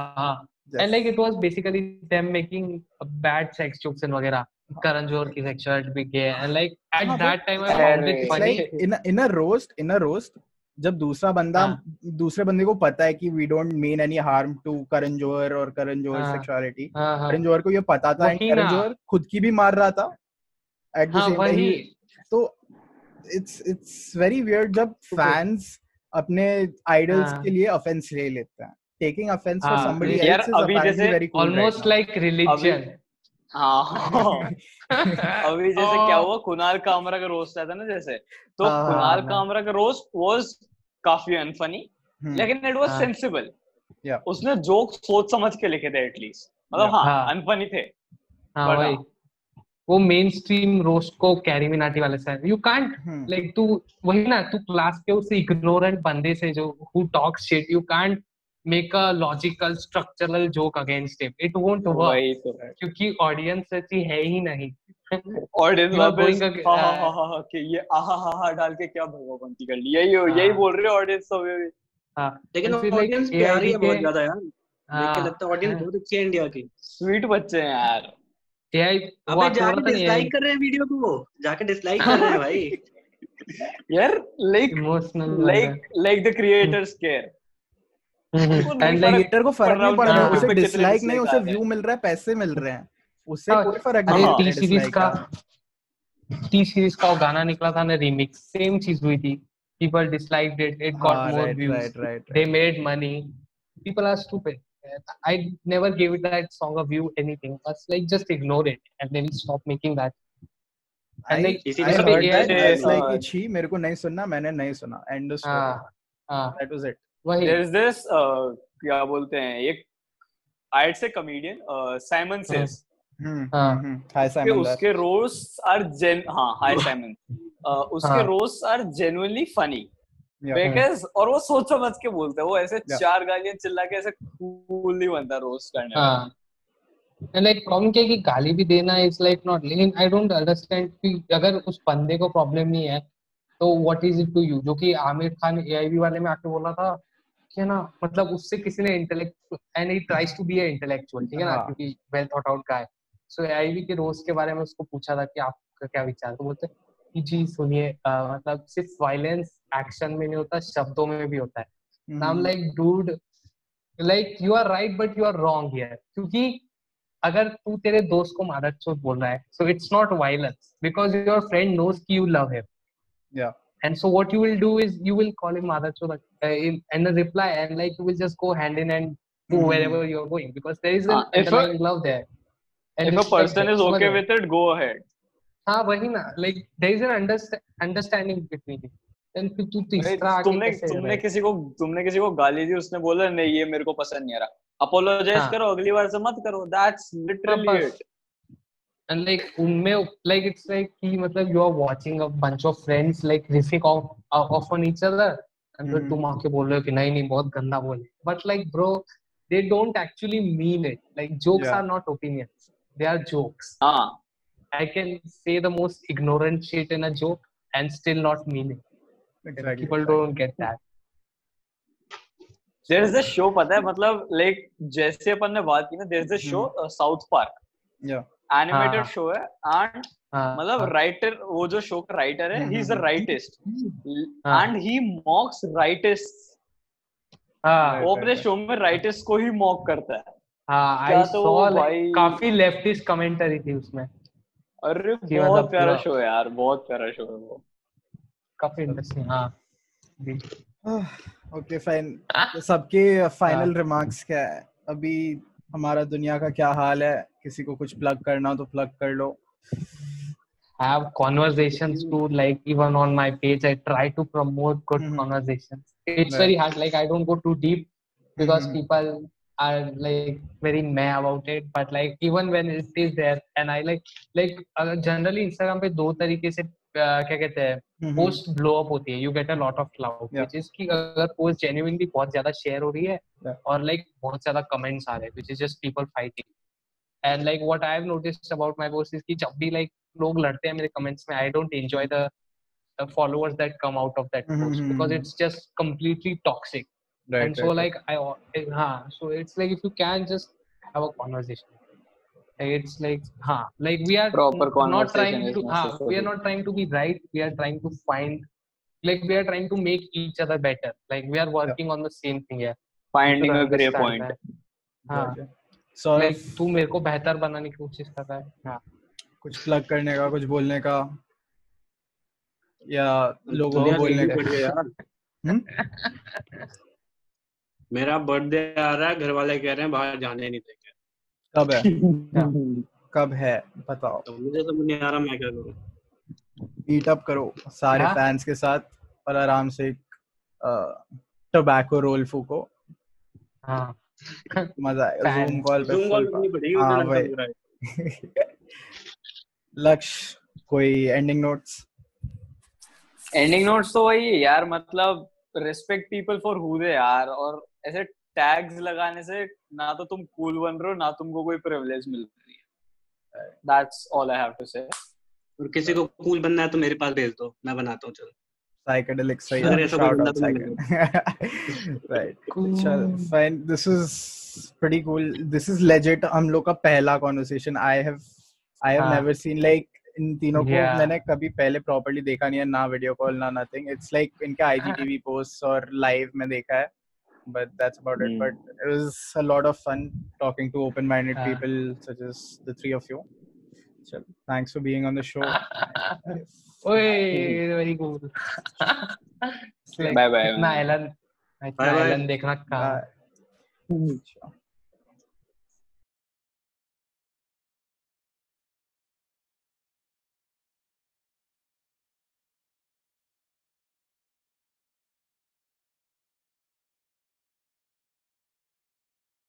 And like it was basically them making bad sex jokes and वगैरह. Karan Johar की sexuality भी gay, and like at that time I found it funny. Like in a roast जब दूसरे बंदे को पता है कि we don't mean any harm to Karan Johar or Karan Johar's sexuality. Karan Johar को ये पता था, Karan Johar खुद की भी मार रहा था at the same time. तो it's very weird जब fans अपने idols के लिए offense ले लेते हैं. Taking offense for somebody else is apparently very cool. Almost like religion. अभी जैसे क्या हुआ, कुणाल कामरा का रोस्ट आया था ना जैसे, तो कुणाल कामरा का रोस्ट वाज काफी अनफनी, लेकिन इट वाज सेंसिबल. उसने जोक सोच समझ के लिखे थे एटलीस्ट, मतलब हाँ अनफनी थे. भाई वो मेन स्ट्रीम रोस्ट को कैरी मिनाटी वाले से यू कांट लाइक तू वही ना, तू क्लास के उस इग्नोरेंट बंदे से जो who talks shit, you can't make a logical structural joke against him. It won't work क्योंकि ऑडियंस ऐसी है ही नहीं. ऑडियंस कि ये आहा डाल के क्या भगवंती कर ली, यही बोल रहे ऑडियंस सब. लेकिन ऑडियंस प्यारी है बहुत ज्यादा यार. देख के लगता है ऑडियंस बहुत अच्छी है इंडिया की. स्वीट बच्चे हैं यार. अबे जाके डिसलाइक कर रहे हैं वीडियो को, जाके डिसलाइक कर रहे हैं भाई. यार like the creators care. Creator को फर्क नहीं पड़ रहा है, उसे डिसलाइक नहीं, उसे व्यू मिल रहा है, पैसे मिल रहे हैं. उससे कोई फर्क अरे नहीं हाँ। टी सीरीज dislike का का। वो गाना निकला था ना रीमिक्स, सेम चीज हुई थी. People disliked it. It got हाँ more right views. right right They right made money. People are stupid. I never gave it that song a view, anything. But like just ignore it and then stop making that. And like इसीलिए I सब heard India that से it's like कि छी मेरे को नहीं सुनना, मैंने नहीं सुना, end of story. हाँ That was it. वही. There's this क्या बोलते हैं, एक I'd say comedian Simon Says. Hi उसके Simon there. उसके roasts are hi Simon. उसके roasts are genuinely funny. Yeah. Because और वो सोच समझ के बोलते हैं, वो ऐसे Yeah. 4 गालियां चिल्ला के ऐसे cool नहीं बनता रोस्ट करने में. हाँ. And like प्रॉब्लम क्या है कि गाली भी देना इज लाइक नॉट, लेकिन आई डोंट अंडरस्टैंड कि अगर उस बंदे को प्रॉब्लम नहीं है तो what is it to you. जो कि आमिर खान एआईबी वाले में आके बोला था कि ना, मतलब उससे किसी ने intellect and he tries to be a intellectual, ठीक है ना, हाँ. क्योंकि well thought out guy. So AIB के रोज के बारे में उसको पूछा था कि आपका क्या विचार, तो बोलते कि जी सुनिए, मतलब सिर्फ वायलेंस एक्शन में नहीं होता, शब्दों में भी होता है. I am like dude, like you are right but you are wrong here. क्योंकि अगर तू तेरे दोस्त को मादरचोद बोल रहा है, so it's not violence because your friend knows कि you love him. Yeah. And so what you will do is you will call him मादरचोद and a reply, and like you will just go hand in hand to wherever you are going because there is an underlying love there. And If a person is okay समझ with it, go ahead. हाँ वही ना, like there is an understanding between it. Then फिर तू तीसरा आके कैसे तुमने किसी को गाली दी, उसने बोला नहीं ये मेरे को पसंद नहीं आ रहा, अपोलोजाइज करो, अगली बार से मत करो. That's literally it. And like उनमें like it's like कि मतलब you are watching a bunch of friends like riffing off on each other and फिर तुम आके बोल रहे हो कि नहीं नहीं बहुत गंदा बोले. But like bro, they don't actually mean it. Like jokes are not opinions, they are jokes. हाँ. I can say the most ignorant shit in a joke and still not mean it. Exactly. People don't get that. There is a show, पता है, मतलब like जैसे अपन ने बात की ना, there is a show South Park. Yeah. Animated show है and मतलब राइटर, वो जो शो का राइटर है, he is a rightist and he मॉक्स rightist. वो अपने शो में राइटिस्ट को ही मॉक करता है. आई सॉ लाइक काफी लेफ्टिस्ट कमेंटरी थी उसमें. अरे बहुत प्यारा शो है यार, बहुत प्यारा शो है वो, काफी इंटरेस्टिंग. हाँ ओके फाइन. सबके फाइनल रिमार्क्स क्या है? अभी हमारा दुनिया का क्या हाल है? किसी को कुछ प्लग करना तो प्लग कर लो. have conversations too, like even on my page I try to promote good conversations. It's very hard, like I don't go too deep because people are like very meh about it, but like even when it is there and I like generally Instagram पे दो तरीके से क्या कहते हैं post blow up होती है. You get a lot of cloud which is कि अगर पोस्ट जेन्युइनली बहुत ज्यादा शेयर हो रही है और लाइक बहुत ज्यादा कमेंट्स आ रहे हैं which is just people fighting. And like what I have noticed about my post is कि जब भी लाइक लोग लड़ते हैं मेरे कमेंट्स में, I don't enjoy the followers that come out of that post because it's just completely toxic. Right, and so like so it's like if you can just have a conversation. It's like like we are not trying to we are not trying to be right, we are trying to find, like we are trying to make each other better, like we are working on the same thing here, finding a gray point. so like तू मेरे को बेहतर बनाने की कोशिश कर रहा है. हाँ कुछ प्लग करने का, कुछ बोलने का या लोगों को बोलने का यार. मेरा बर्थडे आ रहा है, घर वाले कह रहे हैं बाहर जाने नहीं देंगे. कब है? कब है बताओ. तो मुझे समझ नहीं आ रहा मैं क्या करूं. मीट अप करो सारे फैंस के साथ और आराम से टोबैको रोल फूको. हाँ मजा आएगा. जूम कॉल पे. हाँ भाई. लक्ष्य कोई एंडिंग नोट्स? एंडिंग नोट्स तो वही यार, मतलब respect people for who they are, और ऐसे टैग्स लगाने से ना तो तुम कूल बन रहे हो ना तुमको कोई प्रिविलेज मिल रही है. That's all I have to say. और किसी को कूल बनना है तो मेरे पास भेज दो, मैं बनाता हूँ. चलो psychedelic सही है. shout out psychedelic. Right. चल fine. This is pretty cool. This is legit हम लोग का पहला conversation. I have never seen like इन तीनों को मैंने कभी पहले प्रॉपर्ली देखा नहीं है, ना वीडियो कॉल ना नथिंग. इट्स लाइक इनके IGTV पोस्ट और लाइव में देखा है, but that's about it. But it was a lot of fun talking to open-minded people such as the three of you. So thanks for being on the show. Yes. Oy, very cool. Bye bye. इतना Elon देखना का.